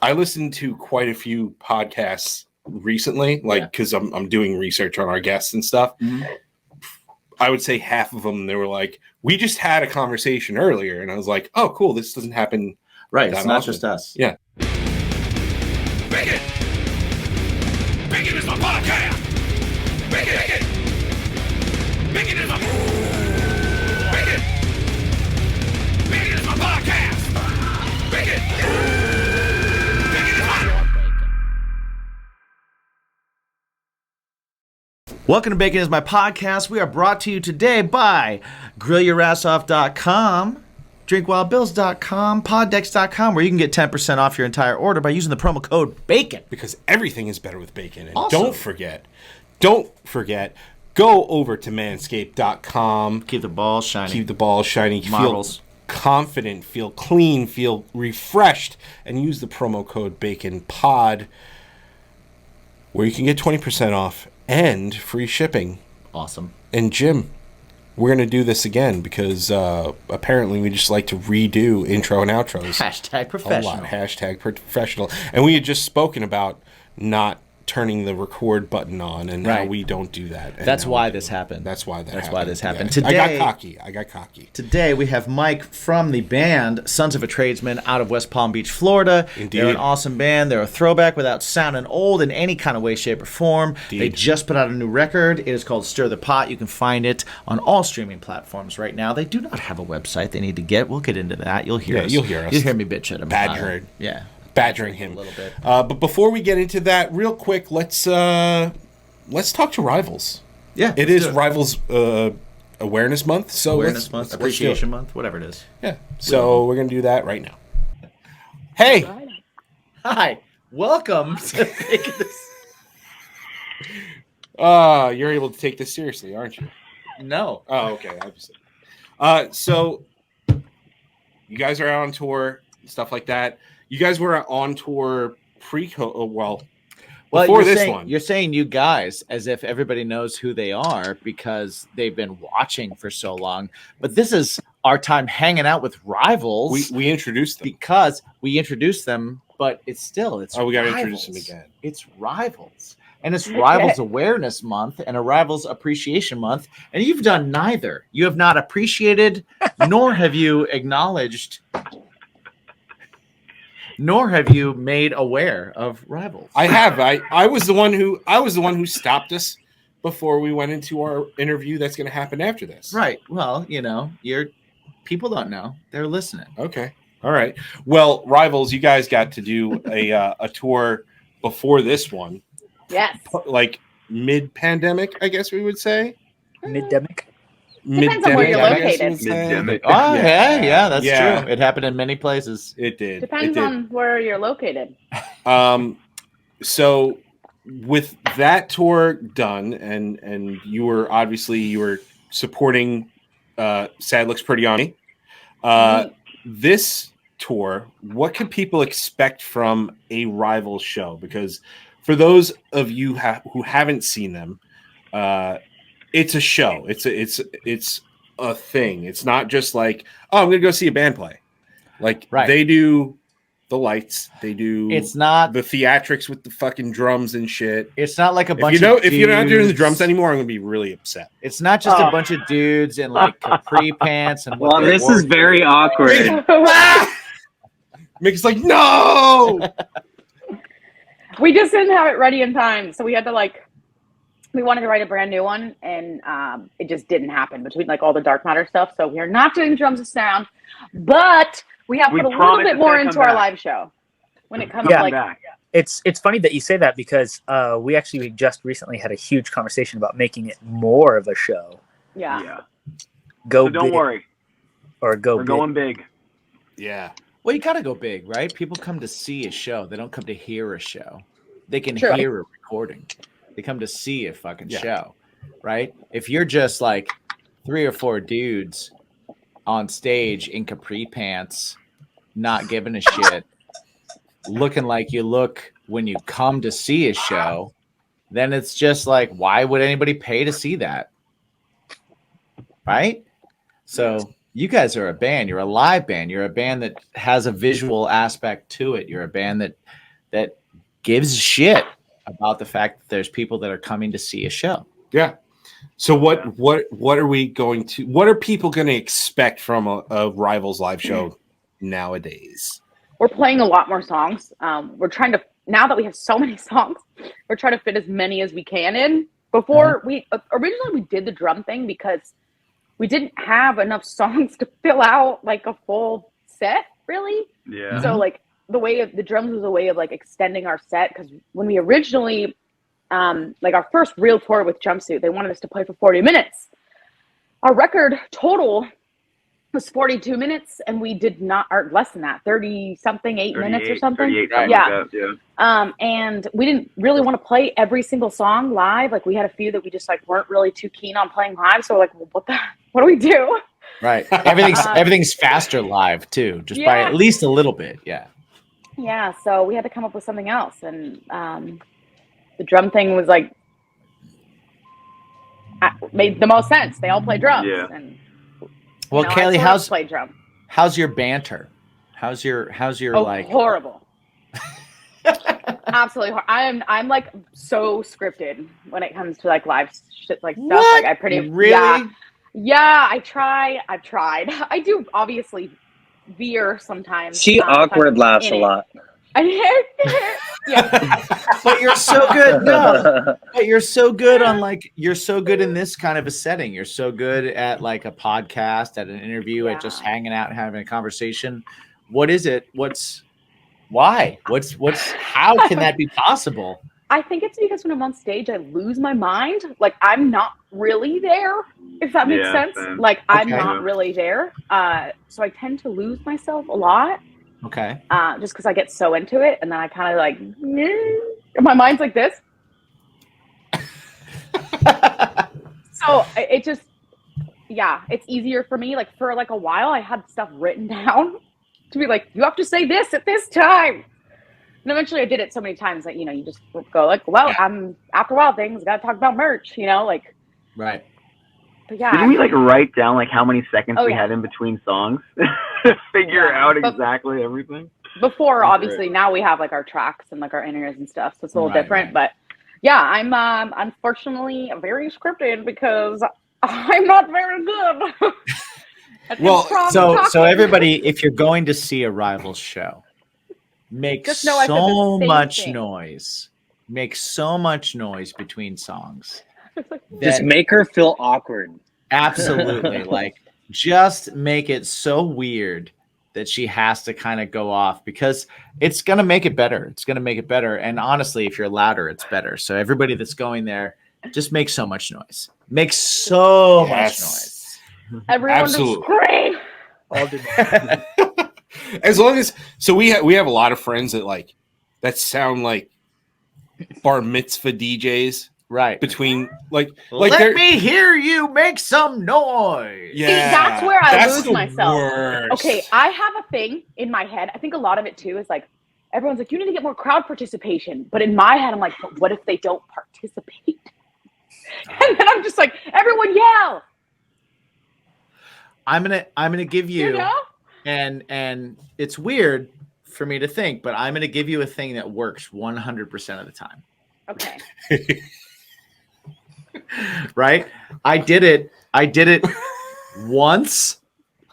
I listened to quite a few podcasts recently, because I'm doing research on our guests and stuff. Mm-hmm. I would say half of them, they were like, we just had a conversation earlier. And I was like, oh, cool. This doesn't happen. Right. It's not often. just us. Yeah. Bacon! Bacon is my podcast! Bacon! Bacon is my... Bacon! Bacon is my podcast! Bacon! Bacon is my... Welcome to Bacon is My Podcast. We are brought to you today by GrillYourAssOff.com, DrinkWildBills.com, PodDecks.com, where you can get 10% off your entire order by using the promo code BACON. Because everything is better with bacon. And Also, don't forget, go over to Manscaped.com. Keep the balls shiny. Keep the balls shiny. Marbles. Feel confident, feel clean, feel refreshed, and use the promo code BACONPOD, where you can get 20% off and free shipping. Awesome. And Jim, we're going to do this again because apparently we just like to redo intro and outros. Hashtag professional. A lot. Hashtag professional. And we had just spoken about not turning the record button on, and now we don't do that. That's why this happened. That's why this happened. Yeah. Today, I got cocky. Today we have Mike from the band Sons of a Tradesman out of West Palm Beach, Florida. Indeed. They're an awesome band. They're a throwback without sounding old in any kind of way, shape, or form. Indeed. They just put out a new record. It is called Stir the Pot. You can find it on all streaming platforms right now. They do not have a website they need to get. We'll get into that. You'll hear us. You'll hear us. You'll hear me bitch at them. Badgering him a little bit. But before we get into that, real quick, let's talk to Rivals. Yeah, it is Rivals Awareness Month. So Awareness Month, Appreciation Month, whatever it is. Yeah. So we're gonna do that right now. Hey. Hi. Welcome to you're able to take this seriously, aren't you? No. Oh, okay. So you guys are out on tour, stuff like that. You guys were on tour before this one. You're saying you guys as if everybody knows who they are because they've been watching for so long. But this is our time hanging out with Rivals. We introduced them. Because we introduced them, but we got to introduce them again. It's Rivals. And it's Rivals Awareness Month and a Rivals Appreciation Month. And you've done neither. You have not appreciated, nor have you acknowledged, nor have you made aware of Rivals. I have. I was the one who stopped us before we went into our interview that's going to happen after this. Right. Well, people don't know. They're listening. Okay. All right. Well, Rivals, you guys got to do a tour before this one. Yes. Like mid-pandemic, I guess we would say. Mid-demic. Depends on where you're located. Mid-demic. Oh, yeah, that's true. It happened in many places. It did. Depends on where you're located. So with that tour done, and you were supporting Sad Looks Pretty on Me. This tour, what can people expect from a Rivals show? Because for those of you who haven't seen them, it's a show. It's a thing. It's not just like, oh, I'm going to go see a band play. They do the lights. They do. It's not the theatrics with the fucking drums and shit. It's not like a bunch. If you're not doing the drums anymore, I'm going to be really upset. It's not just a bunch of dudes in like capri pants and. Well, this is very awkward. Mick's like, no. We just didn't have it ready in time, so we had to we wanted to write a brand new one, and it just didn't happen between all the dark matter stuff. So we are not doing drums of sound, but we have put a little bit more into our live show when it comes back. It's funny that you say that because we actually just recently had a huge conversation about making it more of a show. Yeah. Don't worry. Or go. We're going big. Yeah. Well, you gotta go big, right? People come to see a show. They don't come to hear a show. They can True. hear a recording. They come to see a fucking show, right? If you're just like 3 or 4 dudes on stage in capri pants, not giving a shit, looking like you look when you come to see a show, then it's just like, why would anybody pay to see that? Right? So you guys are a band. You're a live band. You're a band that has a visual aspect to it. You're a band that gives a shit about the fact that there's people that are coming to see a show. Yeah. So what are we going to? What are people going to expect from a Rivals live show nowadays? We're playing a lot more songs. We're trying to, now that we have so many songs, we're trying to fit as many as we can in. Before we originally we did the drum thing because we didn't have enough songs to fill out like a full set, really. Yeah. So like the way of the drums was a way of like extending our set, because when we originally like our first real tour with Jumpsuit, they wanted us to play for 40 minutes. Our record total was 42 minutes, and we did not, or less than that, 30 something, 8 minutes or something. 38, yeah. Like that, yeah. And we didn't really want to play every single song live. Like we had a few that we just like weren't really too keen on playing live. So we're like, well, what do we do? Right. Everything's faster live too, just by at least a little bit. Yeah. Yeah. So we had to come up with something else, and the drum thing was like made the most sense. They all play drums. Yeah. And, well, you know, Kaylee, play drum. How's your banter? How's your like horrible? Absolutely I'm like so scripted when it comes to like live shit like stuff. What? Like I pretty really I've tried. I do obviously veer sometimes. She awkward laughs a lot. Yeah. But you're so good. No, but you're so good on like, you're so good in this kind of a setting. You're so good at like a podcast, at an interview, at just hanging out and having a conversation. What is it? Why? How can that be possible? I think it's because when I'm on stage, I lose my mind. Like I'm not really there, if that makes sense. Same. Like I'm not really there. So I tend to lose myself a lot. Okay. Just because I get so into it, and then I kind of like, my mind's like this. So it just, it's easier for me. Like for like a while, I had stuff written down to be like, you have to say this at this time. And eventually I did it so many times that, you just go like, well, I'm after Wild Things, got to talk about merch, like. Right. But yeah. Didn't we like write down like how many seconds we had in between songs? Figure out exactly everything. Before, obviously, now we have like our tracks and like our inners and stuff, so it's a little different. But yeah, I'm unfortunately very scripted because I'm not very good. Well, so everybody, if you're going to see a Rivals show, make so much noise. Make so much noise between songs. Just make her feel awkward. Absolutely. Like, just make it so weird that she has to kind of go off, because it's going to make it better. It's going to make it better. And honestly, if you're louder, it's better. So everybody that's going there, just make so much noise. Make so much noise. Everyone just scream. As long as, so we have a lot of friends that sound like bar mitzvah DJs. Right. Between let me hear you make some noise. Yeah. See, that's where I lose myself. Worst. Okay, I have a thing in my head. I think a lot of it too is like everyone's like, you need to get more crowd participation. But in my head, I'm like, but what if they don't participate? And then I'm just like, everyone yell. I'm gonna give you, and it's weird for me to think, but I'm gonna give you a thing that works 100% of the time. Okay. Right? I did it once,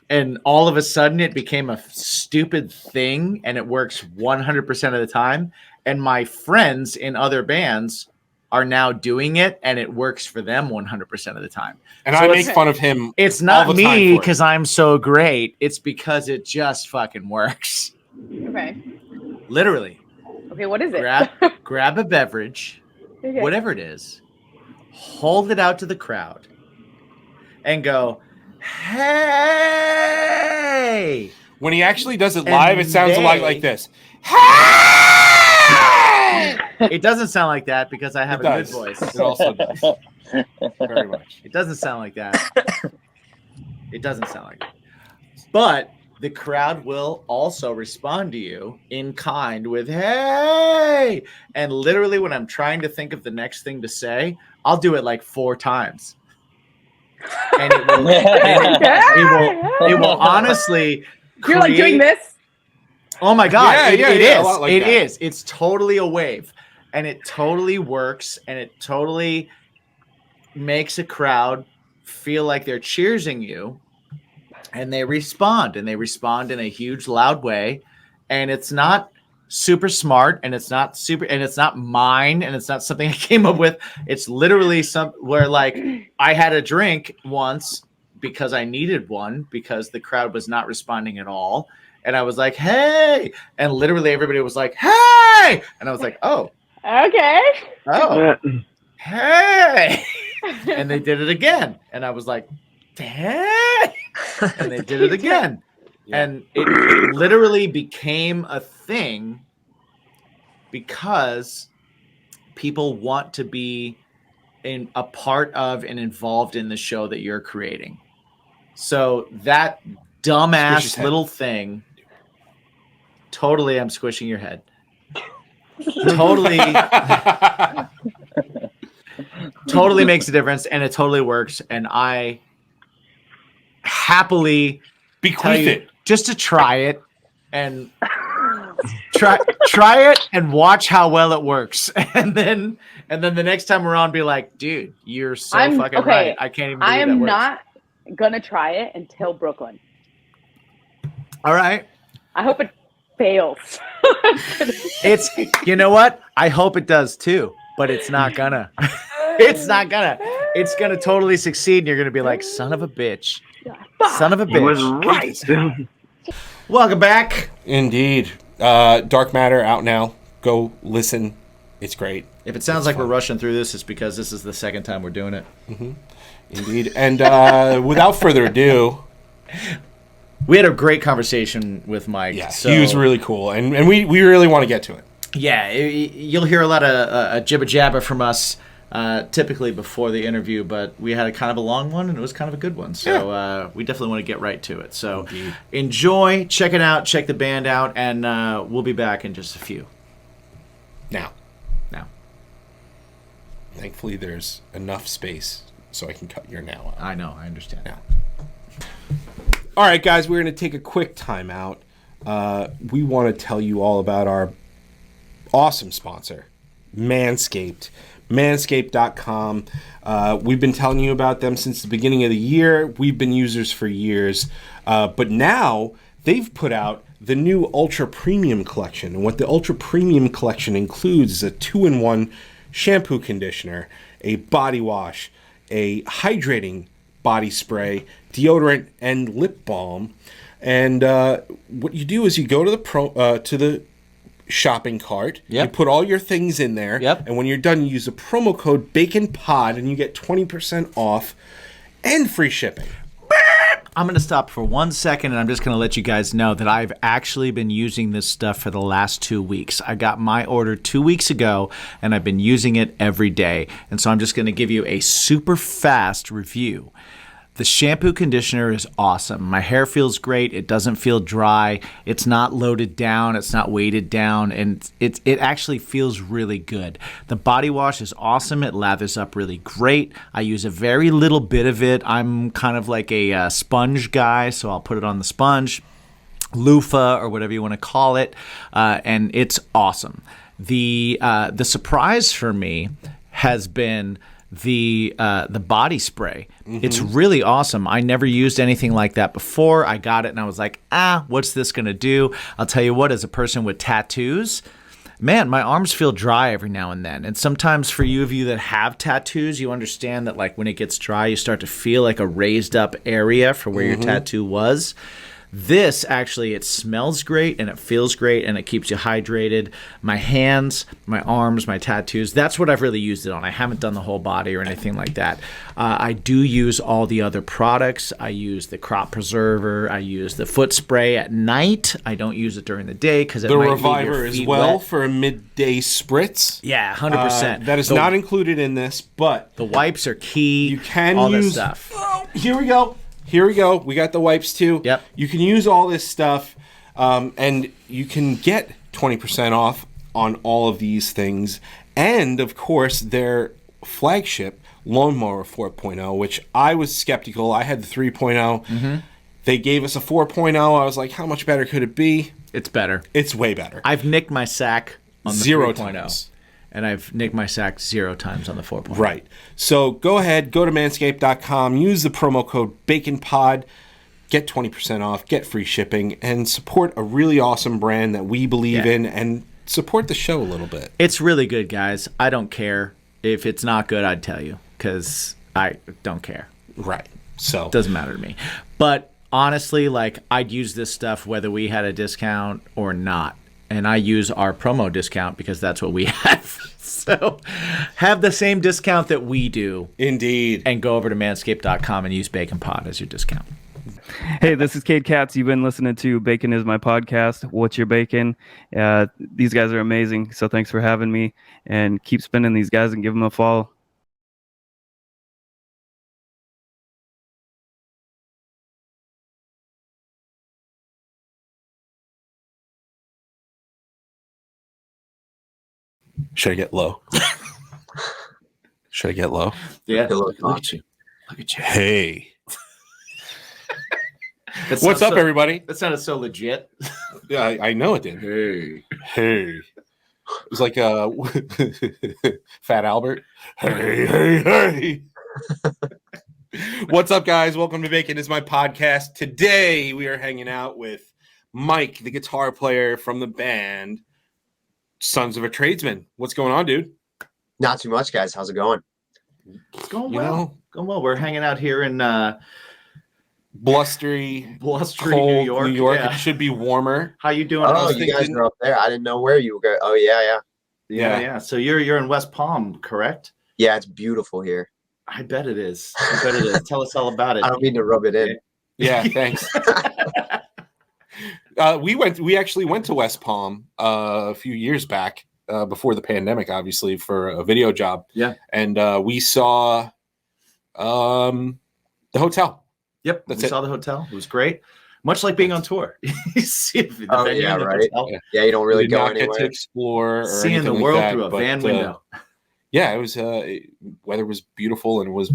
and all of a sudden it became a stupid thing, and it works 100% of the time. And my friends in other bands are now doing it, and it works for them 100% of the time. And so I make fun of him. It's not me because I'm so great. It's because it just fucking works. Okay. Literally. Okay, what is it? Grab a beverage, whatever it is, hold it out to the crowd, and go, hey! When he actually does it live, it sounds a lot like this. Hey! It doesn't sound like that because I have a good voice. It also does. Very much. It doesn't sound like that. It doesn't sound like that. But the crowd will also respond to you in kind with, hey! And literally when I'm trying to think of the next thing to say, I'll do it like 4 times. and it will honestly You're like doing this? Oh my God. It is. A lot like it that. is. It's totally a wave, and it totally works, and it totally makes a crowd feel like they're cheersing you, and they respond in a huge loud way. And it's not super smart, and it's not mine, and it's not something I came up with. It's literally where like I had a drink once because I needed one because the crowd was not responding at all. And I was like, hey, and literally everybody was like, hey, and I was like, oh, okay, oh, hey, and they did it again, and I was like, hey, and they did it again. And it literally became a thing because people want to be a part of and involved in the show that you're creating. So that dumbass little thing, totally, I'm squishing your head. Totally makes a difference, and it totally works. And I happily bequeath it just to try it and try it and watch how well it works. And then the next time we're on, be like, dude, you're so fucking right. I can't even believe I am that works. not gonna try it until Brooklyn. All right. I hope it fails. It's, you know what? I hope it does too, but it's not gonna. It's not gonna. It's gonna totally succeed, and you're gonna be like, son of a bitch. Son of a bitch. He was right. Welcome back. Indeed. Dark Matter out now. Go listen. It's great. If it sounds like we're rushing through this, it's because this is the second time we're doing it. Mm-hmm. Indeed. And without further ado, we had a great conversation with Mike. Yeah, he was really cool, and we really want to get to it. Yeah, you'll hear a lot of jibber jabber from us typically before the interview, but we had a kind of a long one, and it was kind of a good one. So we definitely want to get right to it. So enjoy, check it out, check the band out, and we'll be back in just a few. Now. Thankfully, there's enough space so I can cut your now out. I know, I understand. Now. All right, guys, we're going to take a quick time out. We want to tell you all about our awesome sponsor, Manscaped. Manscaped.com. We've been telling you about them since the beginning of the year. We've been users for years. But now they've put out the new Ultra Premium Collection. And what the Ultra Premium Collection includes is a 2-in-1 shampoo conditioner, a body wash, a hydrating body spray, deodorant, and lip balm. And what you do is you go to the shopping cart. Yep. You put all your things in there. Yep. And when you're done, you use the promo code BACONPOD, and you get 20% off and free shipping. I'm going to stop for 1 second, and I'm just going to let you guys know that I've actually been using this stuff for the last 2 weeks. I got my order 2 weeks ago, and I've been using it every day. And so I'm just going to give you a super fast review. The shampoo conditioner is awesome. My hair feels great. It doesn't feel dry. It's not loaded down. It's not weighted down. And it actually feels really good. The body wash is awesome. It lathers up really great. I use a very little bit of it. I'm kind of like a sponge guy, so I'll put it on the sponge, loofah, or whatever you want to call it. And it's awesome. The surprise for me has been the body spray. Mm-hmm. It's really awesome. I never used anything like that before. I got it and I was like, what's this gonna do? I'll tell you what, as a person with tattoos, man, my arms feel dry every now and then. And sometimes for you that have tattoos, you understand that like when it gets dry, you start to feel like a raised up area for where your tattoo was. This actually, it smells great and it feels great and it keeps you hydrated. My hands, my arms, my tattoos, that's what I've really used it on. I haven't done the whole body or anything like that. I do use all the other products. I use the crop preserver. I use the foot spray at night. I don't use it during the day because it the might Reviver leave your feet as well wet. For a midday spritz. Yeah, 100%. That is not included in this, but the wipes are key. You can all use this stuff. Oh, here we go. We got the wipes too. Yep. You can use all this stuff, and you can get 20% off on all of these things. And of course, their flagship Lawnmower 4.0, which I was skeptical. I had the 3.0. They gave us a 4.0. I was like, how much better could it be? It's better. It's way better. I've nicked my sack on the 0 3.0. times. And I've nicked my sack 0 times on the 4.0. Right. So go ahead, go to manscaped.com, use the promo code BACONPOD, get 20% off, get free shipping, and support a really awesome brand that we believe in, and support the show a little bit. It's really good, guys. I don't care. If it's not good, I'd tell you, because I don't care. Right. So it doesn't matter to me. But honestly, like, I'd use this stuff whether we had a discount or not. And I use our promo discount because that's what we have. So have the same discount that we do. Indeed. And go over to manscaped.com and use BaconPod as your discount. Hey, this is Cade Katz. You've been listening to Bacon is My Podcast. What's your bacon? These guys are amazing. So thanks for having me. And keep spinning these guys and give them a follow. Should I get low? Should I get low? Yeah. Look at you. Look at you. Hey. What's up, everybody? That sounded so legit. Yeah, I know it did. Hey. It was like Fat Albert. Hey. What's up, guys? Welcome to Bacon is My Podcast. Today, we are hanging out with Mike, the guitar player from the band Sons of a Tradesman. What's going on, dude? Not too much, guys. How's it going? It's going well. Going well. We're hanging out here in blustery, cold New York. Yeah. It should be warmer. How you doing? Oh, you guys are up there. I didn't know where you were. Oh, yeah. So you're in West Palm, correct? Yeah, it's beautiful here. I bet it is. Tell us all about it. I don't mean to rub it in. Yeah, thanks. We actually went to West Palm a few years back, before the pandemic, obviously, for a video job. Yeah. And we saw the hotel. Yep. We saw the hotel. It was great. Much like being on tour. You see the venue yeah, in the right. hotel. Yeah, you don't really go anywhere. Get to explore or seeing the world like through a van window. Yeah, it was weather was beautiful, and it was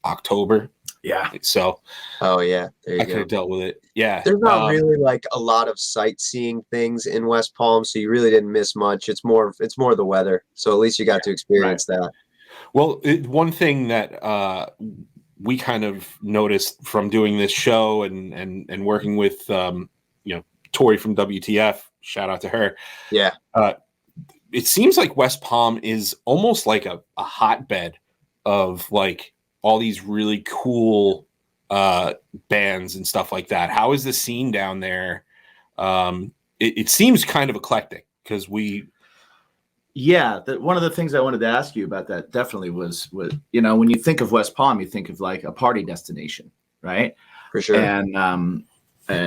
October. Yeah. So oh yeah, there you I could have dealt with it. Yeah. There's not really like a lot of sightseeing things in West Palm, so you really didn't miss much. It's more the weather. So at least you got to experience that. Well, one thing that we kind of noticed from doing this show and working with Tori from WTF, shout out to her. Yeah. It seems like West Palm is almost like a hotbed of like all these really cool bands and stuff like that. How is the scene down there? It seems kind of eclectic because Yeah, one of the things I wanted to ask you about that definitely was when you think of West Palm, you think of like a party destination, right? For sure. And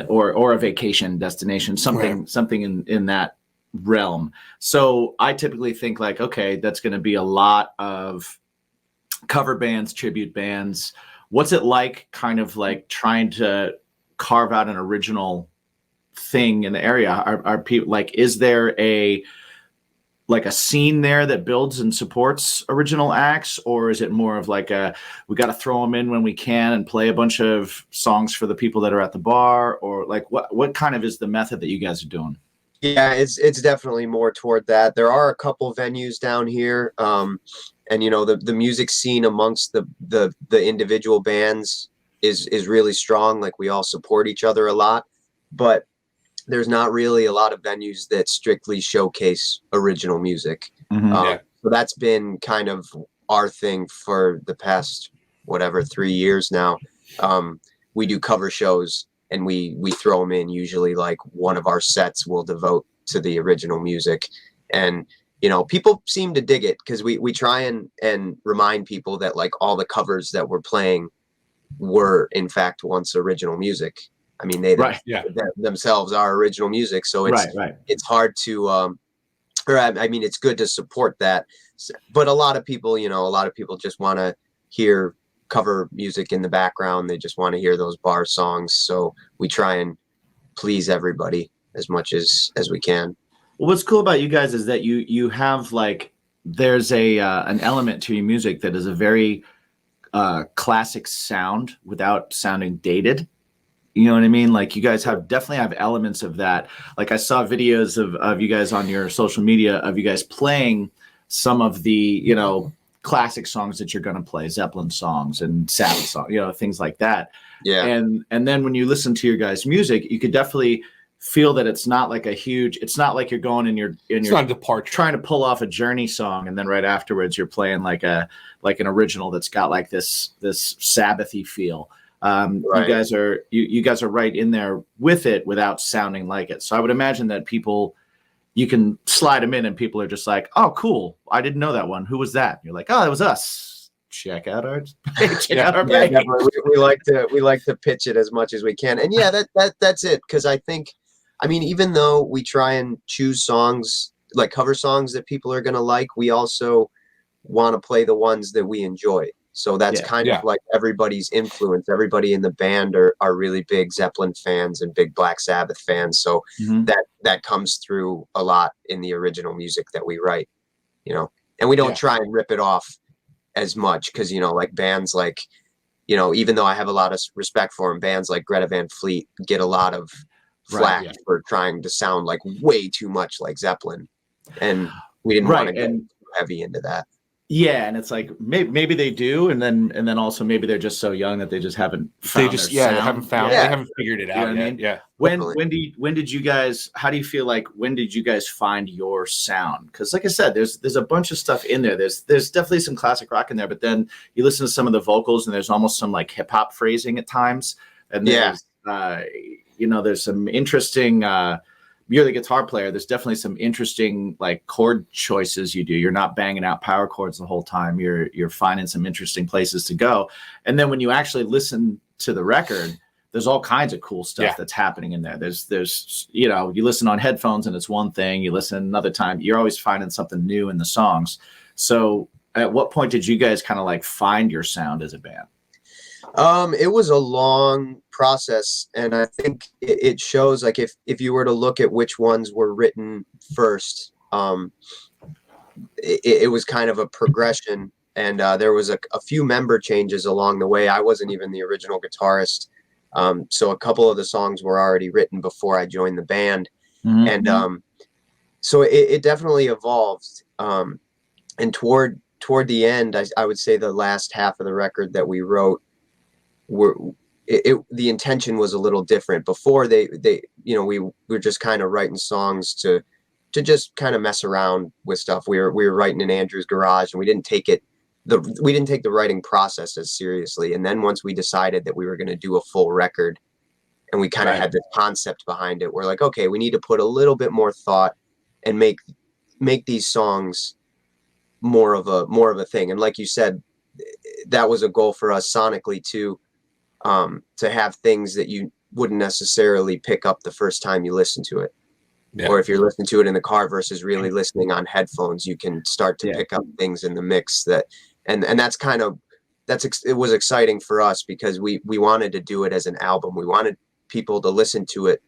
or a vacation destination, something in that realm. So I typically think like, okay, that's going to be a lot of cover bands, tribute bands. What's it like kind of like trying to carve out an original thing in the area? Are people like, is there a scene there that builds and supports original acts, or is it more of like we got to throw them in when we can and play a bunch of songs for the people that are at the bar, or like what kind of is the method that you guys are doing? Yeah, it's definitely more toward that. There are a couple venues down here, and the music scene amongst the individual bands is really strong. Like we all support each other a lot, but there's not really a lot of venues that strictly showcase original music. Mm-hmm. So that's been kind of our thing for the past 3 years now. We do cover shows. And we throw them in. Usually, like one of our sets will devote to the original music, and people seem to dig it because we try and remind people that like all the covers that we're playing were in fact once original music. I mean, they themselves are original music, so it's hard to it's good to support that. But a lot of people just want to hear cover music in the background. They just want to hear those bar songs. So we try and please everybody as much as we can. Well, what's cool about you guys is that you have like there's an element to your music that is a very classic sound without sounding dated. You know what I mean? Like you guys definitely have elements of that. Like I saw videos of you guys on your social media of you guys playing some of the, you know, classic songs that you're going to play, Zeppelin songs and Sabbath songs, you know, things like that. Yeah. And then when you listen to your guys' music, you could definitely feel that it's not like it's not like you're going it's not a departure, trying to pull off a Journey song and then right afterwards you're playing like an original that's got like this Sabbathy feel. Right. You guys are right in there with it without sounding like it. So I would imagine that you can slide them in and people are just like, oh, cool. I didn't know that one. Who was that? And you're like, oh, it was us. Check out our page. We like to pitch it as much as we can. And yeah, that's it. Cause I mean, even though we try and choose songs, like cover songs that people are going to like, we also want to play the ones that we enjoy. So that's kind of like everybody's influence. Everybody in the band are really big Zeppelin fans and big Black Sabbath fans. So that comes through a lot in the original music that we write, you know, and we don't try and rip it off as much. Cause, you know, like bands like, you know, even though I have a lot of respect for them, bands like Greta Van Fleet get a lot of flack for trying to sound like way too much like Zeppelin. And we didn't want to get too heavy into that. Yeah, and it's like maybe they do, and then also maybe they're just so young that they just haven't found they haven't figured it out yet. I mean? Yeah. When did you guys? How do you feel like? When did you guys find your sound? Because like I said, there's a bunch of stuff in there. There's definitely some classic rock in there, but then you listen to some of the vocals, and there's almost some like hip hop phrasing at times. And there's there's some interesting. You're the guitar player. There's definitely some interesting like chord choices you do. You're not banging out power chords the whole time. You're finding some interesting places to go. And then when you actually listen to the record, there's all kinds of cool stuff that's happening in there. There's you know, you listen on headphones and it's one thing. You listen another time. You're always finding something new in the songs. So at what point did you guys kind of like find your sound as a band? It was a long process, and I think it shows like if you were to look at which ones were written first, it was kind of a progression, and there was a few member changes along the way. I wasn't even the original guitarist, so a couple of the songs were already written before I joined the band, and so it definitely evolved. And toward the end, I would say the last half of the record that we wrote, the intention was a little different. Before they you know, we were just kind of writing songs to just kind of mess around with stuff. We were writing in Andrew's garage, and we didn't take the writing process as seriously. And then once we decided that we were going to do a full record, and we kind of had this concept behind it, we're like, okay, we need to put a little bit more thought and make these songs more of a thing. And like you said, that was a goal for us sonically too. To have things that you wouldn't necessarily pick up the first time you listen to it. Yeah. Or if you're listening to it in the car versus really listening on headphones, you can start to pick up things in the mix and that's it was exciting for us because we wanted to do it as an album. We wanted people to listen to it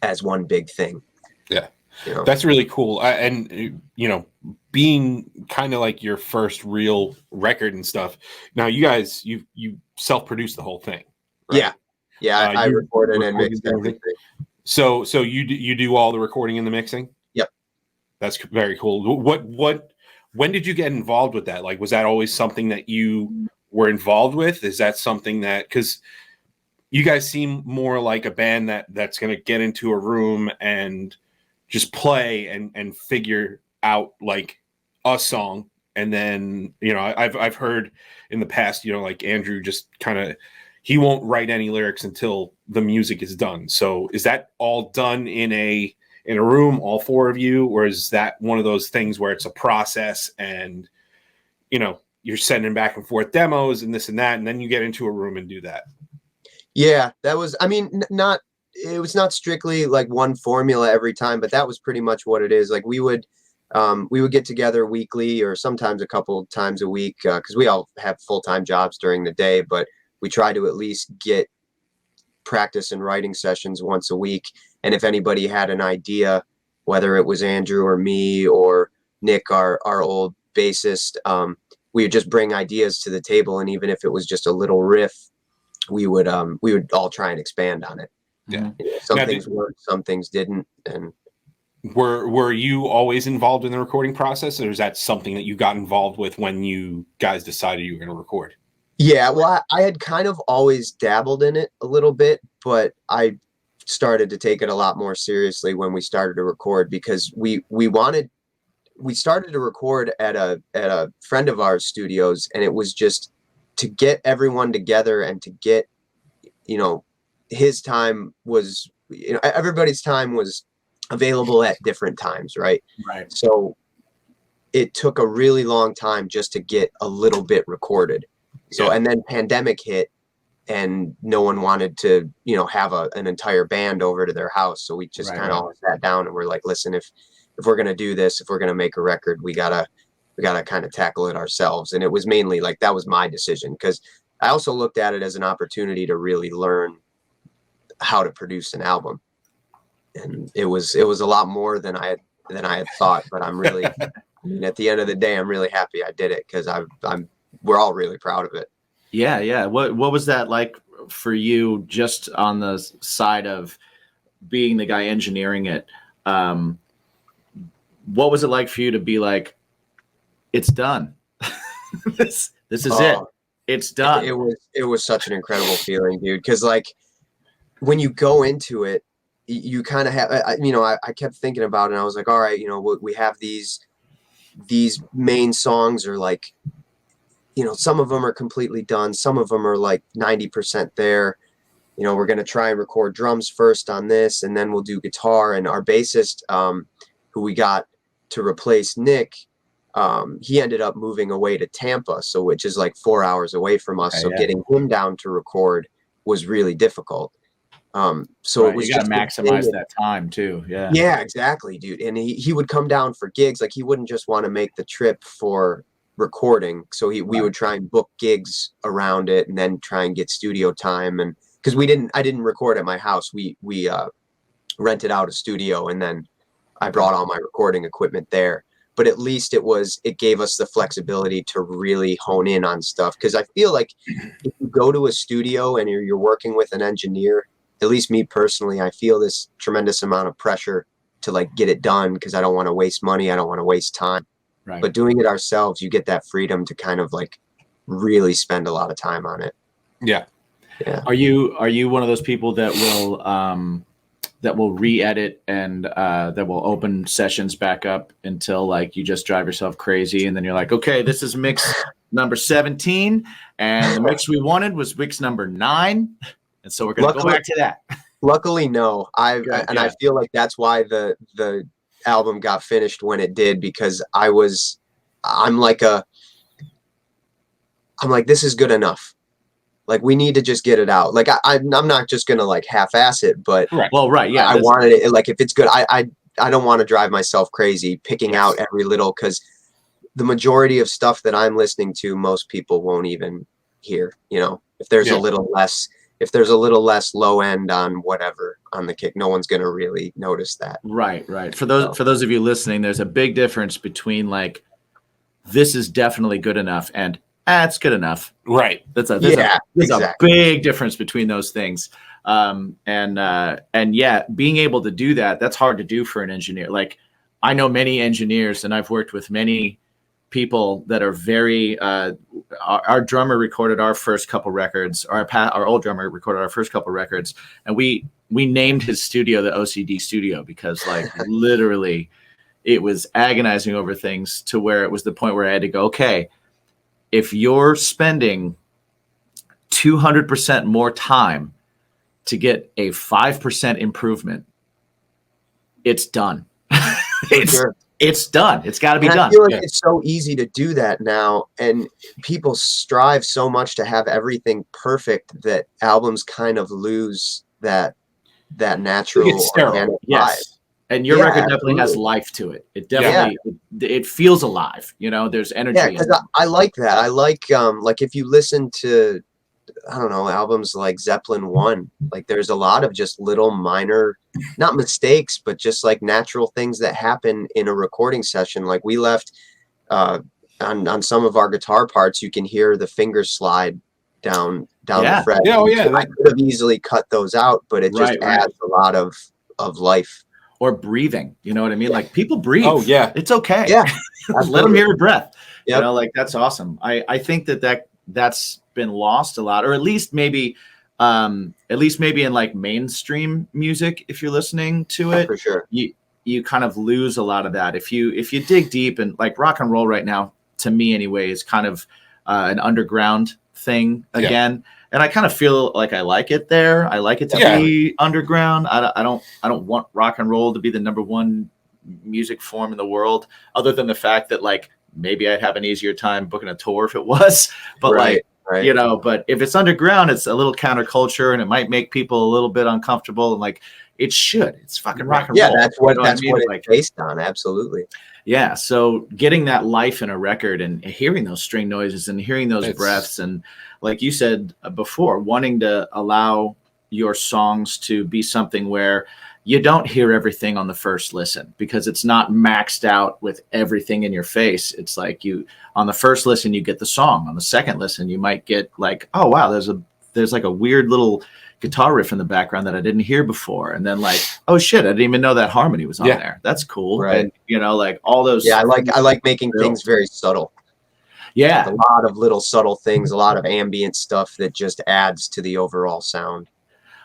as one big thing. Yeah. You know? That's really cool. And, you know, being kind of like your first real record and stuff. Now, you guys, you self-produced the whole thing. Right? Yeah. I recorded and mixed everything. So you do all the recording and the mixing? Yep. That's very cool. When did you get involved with that? Like, was that always something that you were involved with? Is that something that, because you guys seem more like a band that's going to get into a room and just play and figure out like a song. And then, you know, I've heard in the past, you know, like Andrew just kind of, he won't write any lyrics until the music is done. So is that all done in a room, all four of you, or is that one of those things where it's a process and, you know, you're sending back and forth demos and this and that, and then you get into a room and do that? Yeah, that was, I mean, it was not strictly like one formula every time, but that was pretty much what it is. Like we would get together weekly or sometimes a couple times a week because we all have full-time jobs during the day, but we try to at least get practice and writing sessions once a week. And if anybody had an idea, whether it was Andrew or me or Nick, our old bassist, we would just bring ideas to the table, and even if it was just a little riff, we would all try and expand on it. Yeah. Some things worked, some things didn't. And were you always involved in the recording process, or is that something that you got involved with when you guys decided you were going to record? Yeah, well, I had kind of always dabbled in it a little bit, but I started to take it a lot more seriously when we started to record, because we started to record at a friend of ours studios, and it was just to get everyone together and to get, his time was, everybody's time was available at different times, right? Right. So it took a really long time just to get a little bit recorded. So, and then pandemic hit, and no one wanted to, have an entire band over to their house. So we just kind of all sat down and we're like, listen, if we're going to do this, if we're going to make a record, we gotta kind of tackle it ourselves. And it was mainly like, that was my decision, because I also looked at it as an opportunity to really learn how to produce an album. And it was a lot more than I had thought, but I'm really, at the end of the day, I'm really happy I did it, because we're all really proud of it. Yeah. Yeah. What was that like for you, just on the side of being the guy engineering it? What was it like for you to be like, it's done? this is it. It's done. It was such an incredible feeling, dude. Cause like when you go into it, you kind of have, I kept thinking about it, and I was like, all right, we have these main songs are like, some of them are completely done. Some of them are like 90% there. We're going to try and record drums first on this, and then we'll do guitar. And our bassist, who we got to replace Nick, he ended up moving away to Tampa, which is like 4 hours away from us. So getting him down to record was really difficult. So it was, you got to maximize that time too. Yeah. Yeah, exactly, dude. And he would come down for gigs. Like, he wouldn't just want to make the trip for recording. So we would try and book gigs around it, and then try and get studio time. And because I didn't record at my house. We rented out a studio, and then I brought all my recording equipment there. But at least it gave us the flexibility to really hone in on stuff. Because I feel like if you go to a studio and you're working with an engineer, at least me personally, I feel this tremendous amount of pressure to like get it done, because I don't want to waste money. I don't want to waste time. Right. But doing it ourselves, you get that freedom to kind of like really spend a lot of time on it. Yeah. Yeah. Are you one of those people that will re-edit and that will open sessions back up until like you just drive yourself crazy, and then you're like, okay, this is mix number 17, and the mix we wanted was mix number 9, and so we're gonna go back to that. Luckily, no. I feel like that's why the album got finished when it did, because I'm like, this is good enough. Like, we need to just get it out. Like, I'm not just gonna like half-ass it, but right. Well, right, yeah. I wanted it, like, if it's good, I don't want to drive myself crazy picking out every little, because the majority of stuff that I'm listening to, most people won't even hear. If there's a little less low end on whatever on the kick, no one's gonna really notice that. Right. For those of you listening, there's a big difference between like, this is definitely good enough, and it's good enough. Right. There's a big difference between those things. And being able to do that's hard to do for an engineer. Like, I know many engineers, and I've worked with many people that are very, our drummer recorded our first couple records, our old drummer recorded our first couple records. And we named his studio the OCD studio, because like literally it was agonizing over things, to where it was the point where I had to go, okay, if you're spending 200% more time to get a 5% improvement, it's done. It's done. It's got to be done. I feel like it's so easy to do that now, and people strive so much to have everything perfect that albums kind of lose that natural organic vibe. And your record definitely has life to it. It definitely it feels alive. There's energy. Yeah, because I like that. I like if you listen to, I don't know, albums like Zeppelin 1, like there's a lot of just little minor, not mistakes, but just like natural things that happen in a recording session. Like we left on some of our guitar parts, you can hear the fingers slide down the fret. Yeah, oh yeah. So I could have easily cut those out, but it just adds a lot of life. Or breathing, you know what I mean? Like people breathe. Oh yeah, it's okay. Yeah, let them hear a breath. Yep. You know, like that's awesome. I think that's been lost a lot, or at least maybe in like mainstream music. If you're listening to it, for sure, you kind of lose a lot of that. If you dig deep, and like rock and roll right now, to me anyway, is kind of an underground thing again. And I kind of feel like I like it there. I like it to be underground. I don't want rock and roll to be the number one music form in the world, other than the fact that like maybe I'd have an easier time booking a tour if it was. But you know, but if it's underground, it's a little counterculture, and it might make people a little bit uncomfortable. And like it should. It's fucking rock and roll. Yeah, that's what I mean? it's Like, based on. Absolutely. Yeah. So getting that life in a record and hearing those string noises and hearing those breaths, and like you said before, wanting to allow your songs to be something where you don't hear everything on the first listen, because it's not maxed out with everything in your face. It's like on the first listen, you get the song. On the second listen, you might get like, oh wow, there's like a weird little guitar riff in the background that I didn't hear before. And then like, oh shit, I didn't even know that harmony was on there. That's cool. Right. And you know, like all those. Yeah. I like making things very subtle. Yeah. A lot of little subtle things, a lot of ambient stuff that just adds to the overall sound.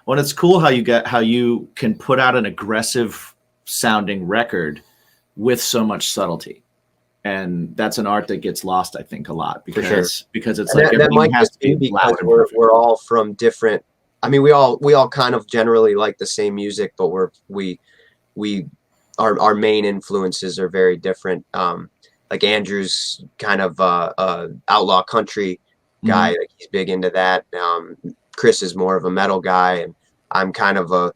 Well, it's cool how you can put out an aggressive sounding record with so much subtlety. And that's an art that gets lost, I think, a lot because it's like everything has to be loud. We're all from different. I mean, we all kind of generally like the same music, but our main influences are very different. Like Andrew's kind of outlaw country guy, like he's big into that. Chris is more of a metal guy, and I'm kind of I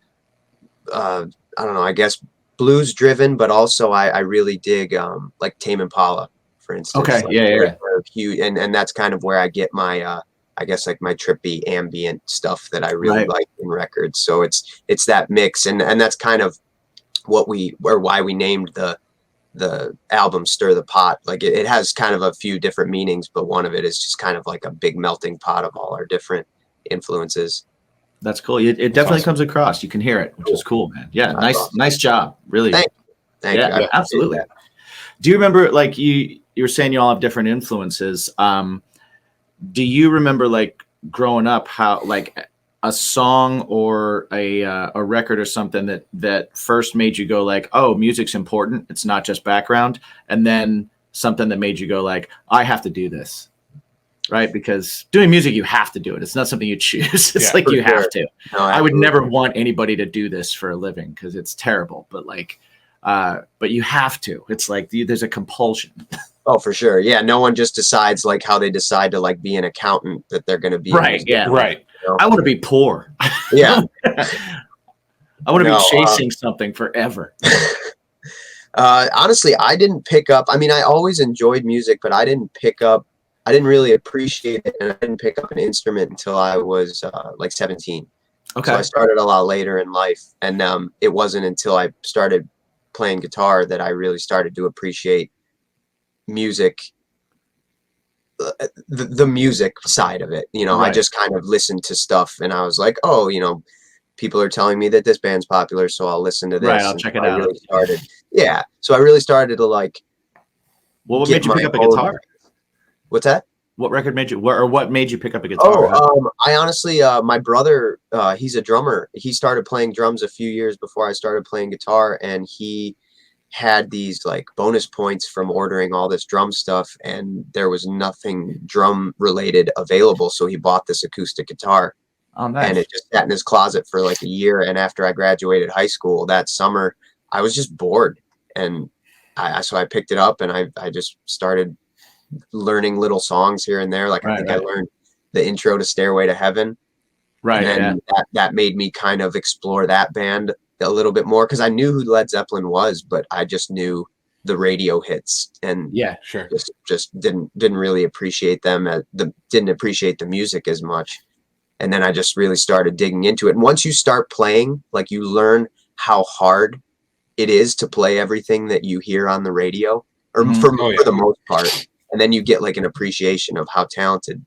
don't know, I guess blues driven, but also I really dig like Tame Impala, for instance. Okay, like, yeah. Huge, and that's kind of where I get my I guess like my trippy ambient stuff that I really like in records. So it's that mix, and that's kind of why we named the album Stir the Pot. Like it has kind of a few different meanings, but one of it is just kind of like a big melting pot of all our different influences. That's cool. It definitely comes across. You can hear it, which is cool, man. Yeah, nice job. Really. Thank you. Yeah, absolutely. Do you remember, like you were saying, you all have different influences? Do you remember, like growing up, how like a song or a record or something that first made you go like, oh, music's important, it's not just background, and then something that made you go like, I have to do this, right? Because doing music, you have to do it. It's not something you choose. It's like you have to. No, I would never want anybody to do this for a living because it's terrible, but like but you have to. It's like there's a compulsion. Oh, for sure. Yeah, no one just decides like how they decide to like be an accountant that they're going to be. Right. Yeah. Right. You know? I want to be poor. Yeah. I want to be chasing something forever. Honestly, I didn't pick up. I mean, I always enjoyed music, but I didn't really appreciate it, and I didn't pick up an instrument until I was like 17. Okay. So I started a lot later in life, and it wasn't until I started playing guitar that I really started to appreciate music, the music side of it. You know, I just kind of listened to stuff, and I was like, oh, you know, people are telling me that this band's popular, so I'll listen to this. Right, I'll check it out. So I really started to like. What made you pick up a guitar? What's that? What record made you, or what made you pick up a guitar? I honestly, my brother, he's a drummer. He started playing drums a few years before I started playing guitar, and he had these like bonus points from ordering all this drum stuff, and there was nothing drum related available, so he bought this acoustic guitar. Oh, nice. And it just sat in his closet for like a year. And after I graduated high school that summer, I was just bored, and so I picked it up, and I just started learning little songs here and there. Like I think I learned the intro to Stairway to Heaven. Right. And that made me kind of explore that band a little bit more, because I knew who Led Zeppelin was, but I just knew the radio hits, and just didn't really appreciate them, didn't appreciate the music as much. And then I just really started digging into it. And once you start playing, like you learn how hard it is to play everything that you hear on the radio, or for the most part. and then you get like an appreciation of how talented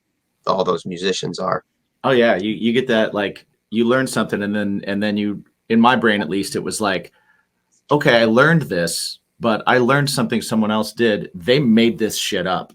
all those musicians are. Oh yeah, you get that, like you learn something, and then you, in my brain at least, it was like, okay, I learned this, but I learned something someone else did. They made this shit up.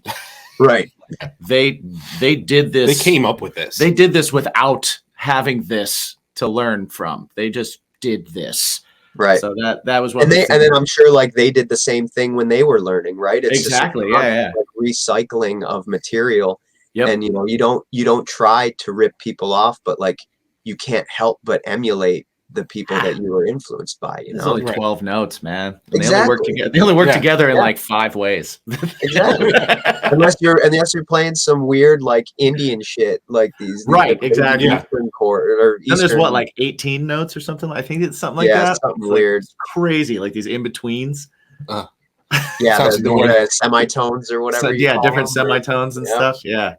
Right. They did this. They came up with this. They did this without having this to learn from. They just did this. Right. So that was what. And then I'm sure like they did the same thing when they were learning, right? It's exactly. Just yeah. like recycling of material. Yep. And you don't try to rip people off, but like you can't help but emulate the people that you were influenced by. It's only 12 notes, man. Exactly. They only work together in like 5 ways. Exactly. unless you're playing some weird like Indian shit, like these right, exactly. Eastern chord or Eastern. And there's what, like 18 notes or something? I think it's something like that. Something weird. Like crazy, like these in betweens. Yeah, the semitones or whatever. So, yeah, different semitones and stuff. Yeah.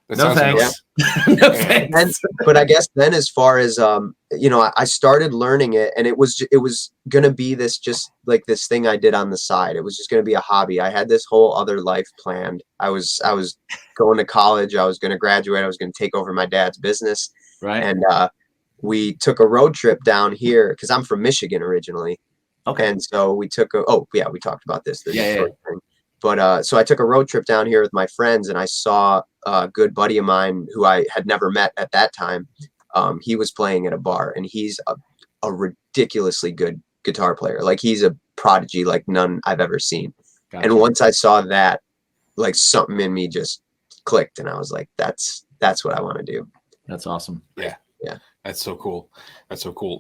No thanks. No thanks. But I guess then, as far as I started learning it, and it was gonna be this thing I did on the side. It was just gonna be a hobby. I had this whole other life planned. I was going to college. I was gonna graduate. I was gonna take over my dad's business. Right. And we took a road trip down here because I'm from Michigan originally. Okay. And so we took we talked about this. Yeah. Thing. But so I took a road trip down here with my friends, and I saw a good buddy of mine who I had never met at that time. He was playing at a bar, and he's a ridiculously good guitar player. Like he's a prodigy like none I've ever seen. Gotcha. And once I saw that, like something in me just clicked, and I was like, that's what I want to do. That's awesome. Yeah. That's so cool.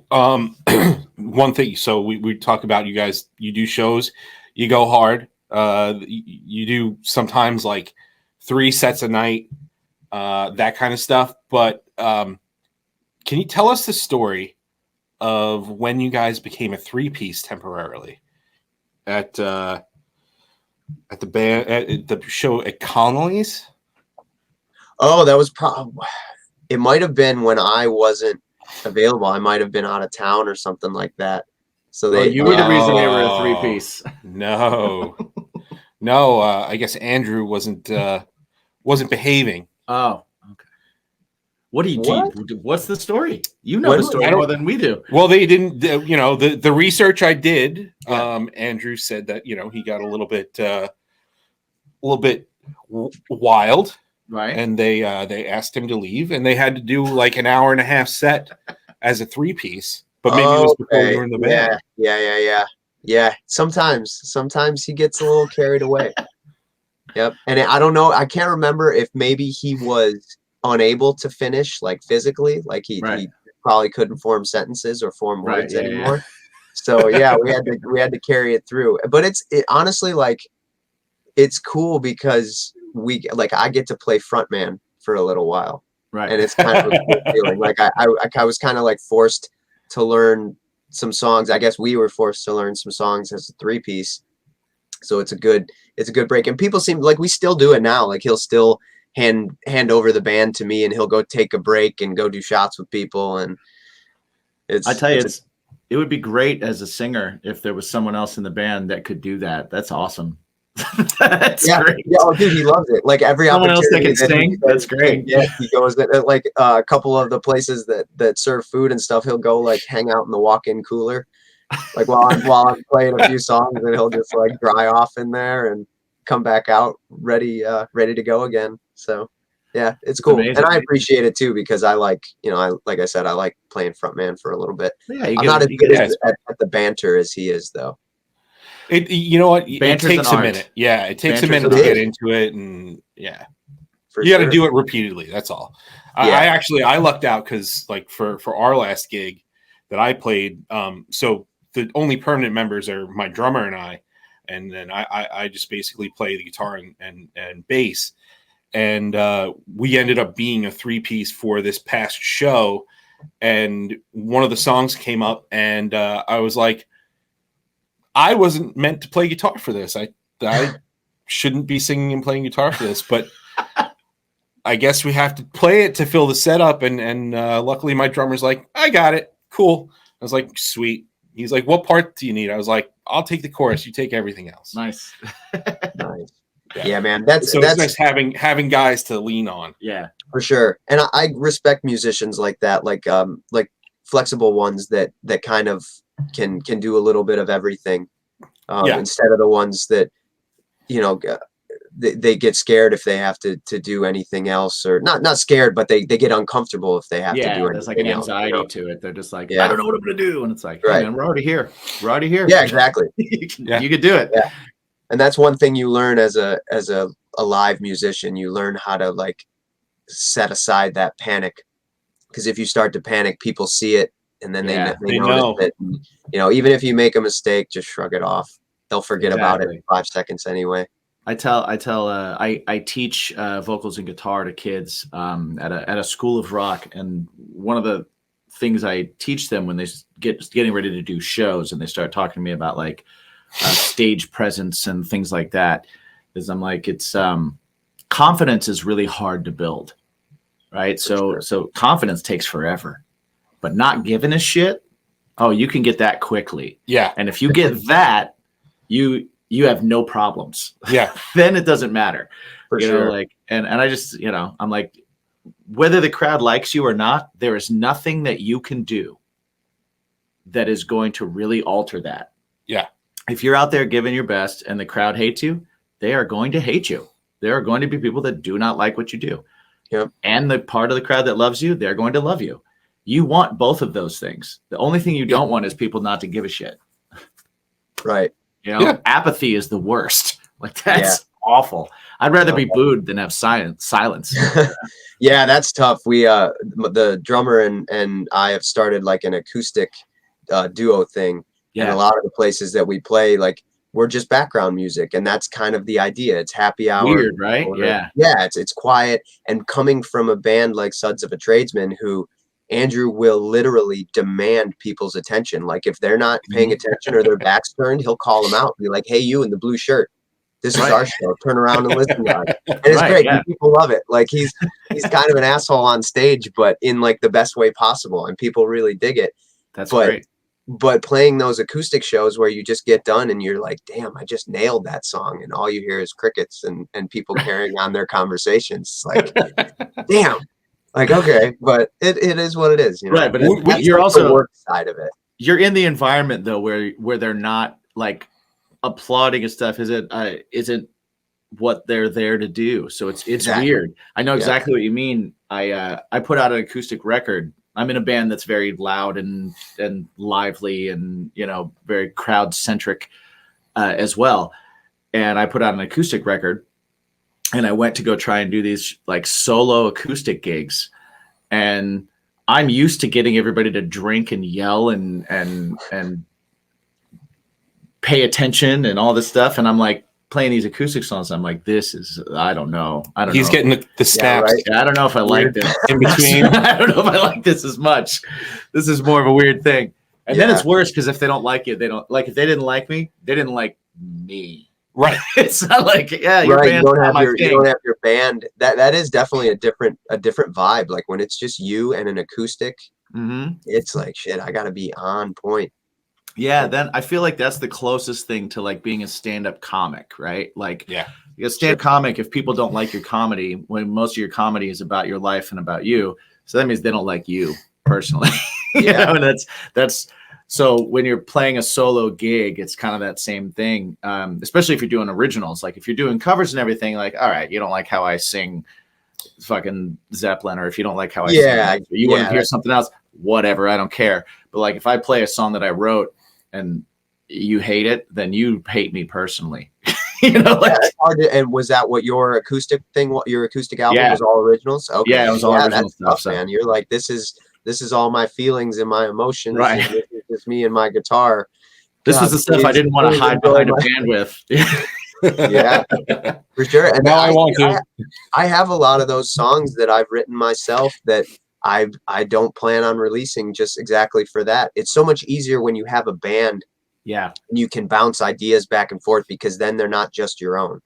One thing, so we talk about you guys, you do shows, you go hard. You do sometimes like 3 sets a night, that kind of stuff. But can you tell us the story of when you guys became a 3-piece temporarily at the show at Connolly's? Oh, that was it might have been when I wasn't available. I might have been out of town or something like that. So you were the reason they were a 3-piece. No, I guess Andrew wasn't behaving. Oh, okay. What do you do? What's the story? You know the story more than we do. Well, they didn't. The research I did. Andrew said that he got a little bit wild, right? And they asked him to leave, and they had to do like an hour and a half set as a 3-piece. But maybe it was before you were in the band. Yeah. Sometimes he gets a little carried away. Yep. And I don't know. I can't remember if maybe he was unable to finish, like physically, like he probably couldn't form sentences or form words anymore. So yeah, we had to carry it through. But it honestly, like, it's cool because I get to play frontman for a little while. Right. And it's kind of a cool feeling. Like I was kind of like forced to learn some songs. I guess we were forced to learn some songs as a 3-piece. So it's a good break. And people seem like we still do it now. Like he'll still hand over the band to me, and he'll go take a break and go do shots with people. And I tell you, it would be great as a singer if there was someone else in the band that could do that. That's awesome. That's great. Yeah, oh, dude, he loves it. Like every someone else that can sing. That's great. Yeah, he goes like a couple of the places that serve food and stuff. He'll go like hang out in the walk-in cooler, like while I'm playing a few songs, and he'll just like dry off in there and come back out ready to go again. So yeah, it's cool, and I appreciate it too because I like like I said, I like playing frontman for a little bit. Yeah, I'm not as good at the banter as he is though. You know what? It takes a minute. Yeah, it takes a minute to get into it, and you got to do it repeatedly. That's all. Yeah. I lucked out because like for our last gig that I played, so the only permanent members are my drummer and I, and then I just basically play the guitar and bass, and we ended up being a 3-piece for this past show, and one of the songs came up, and I was like, I wasn't meant to play guitar for this. I shouldn't be singing and playing guitar for this, but I guess we have to play it to fill the setup. And luckily my drummer's like, I got it. Cool. I was like, sweet. He's like, what part do you need? I was like, I'll take the chorus. You take everything else. Nice. Nice. Yeah, man. That's nice having guys to lean on. Yeah, for sure. And I respect musicians like that, like flexible ones that kind of can do a little bit of everything, instead of the ones that, you know, they get scared if they have to do anything else, or not scared, but they get uncomfortable if they have to do anything. There's like an anxiety else, to it. They're just like, I don't know what I'm gonna do, and it's like, hey, right, man, we're already here. Yeah, exactly. You could do it. Yeah, and that's one thing you learn as a live musician. You learn how to like set aside that panic, because if you start to panic, people see it, and then they notice it. And, you know, even if you make a mistake, just shrug it off. They'll forget about it in 5 seconds anyway. I teach vocals and guitar to kids at a school of rock, and one of the things I teach them when they getting ready to do shows and they start talking to me about like stage presence and things like that is I'm like, it's confidence is really hard to build, right? So confidence takes forever, but not giving a shit, oh, you can get that quickly. Yeah, and if you get that, you have no problems. Yeah. Then it doesn't matter. For you sure. know, like, and I just, you know, I'm like, whether the crowd likes you or not, there is nothing that you can do that is going to really alter that. Yeah. If you're out there giving your best and the crowd hates you, they are going to hate you. There are going to be people that do not like what you do. Yep. And the part of the crowd that loves you, they're going to love you. You want both of those things. The only thing you don't want is people not to give a shit. Right. You know, apathy is the worst. Like that's awful. I'd rather be booed than have silence. Yeah, that's tough. We the drummer and I have started like an acoustic duo thing. Yeah. And a lot of the places that we play, like, we're just background music, and that's kind of the idea. It's happy hour. Weird, right? Yeah. Yeah, it's quiet. And coming from a band like Sons of a Tradesman, who Andrew will literally demand people's attention. Like if they're not paying attention or their back's turned, he'll call them out and be like, hey, you in the blue shirt, this is our show. Turn around and listen, guys. And it's great. Yeah. People love it. Like he's kind of an asshole on stage, but in like the best way possible. And people really dig it. That's great. But playing those acoustic shows where you just get done and you're like, damn, I just nailed that song. And all you hear is crickets and people carrying on their conversations. Like, damn. Like, okay, but it is what it is, you know. Right, but you're also the work side of it. You're in the environment though where they're not like applauding and stuff. Isn't what they're there to do. So it's weird. I know exactly what you mean. I put out an acoustic record. I'm in a band that's very loud and lively and, you know, very crowd centric as well. And I put out an acoustic record. And I went to go try and do these like solo acoustic gigs. And I'm used to getting everybody to drink and yell and pay attention and all this stuff. And I'm like playing these acoustic songs. I'm like, I don't know. He's getting the snaps. Yeah, right? I don't know if I like this. In between. I don't know if I like this as much. This is more of a weird thing. And then it's worse because if they don't like it, they don't like, if they didn't like me, they didn't like me. Right. It's not like, your right. band's not my thing. You don't have your band. That is definitely a different vibe. Like when it's just you and an acoustic, it's like, shit, I gotta be on point. Yeah, then I feel like that's the closest thing to like being a stand-up comic, right? Like, a stand-up comic, if people don't like your comedy, when most of your comedy is about your life and about you, so that means they don't like you personally. You know, and that's so when you're playing a solo gig, it's kind of that same thing, especially if you're doing originals. Like if you're doing covers and everything, like, all right, you don't like how I sing fucking Zeppelin, or if you don't like how I sing, you want to hear something else, whatever, I don't care. But like if I play a song that I wrote and you hate it, then you hate me personally. You know, like, it's hard to, and was that what your acoustic thing? What your acoustic album was all originals? Okay, yeah, it was all original stuff. Tough, man, you're like, this is all my feelings and my emotions. Right. And this is just me and my guitar. This was the stuff I didn't want to hide behind a band with. Yeah, for sure. And now I want to. I have a lot of those songs that I've written myself that I don't plan on releasing just exactly for that. It's so much easier when you have a band. Yeah. And you can bounce ideas back and forth because then they're not just your own.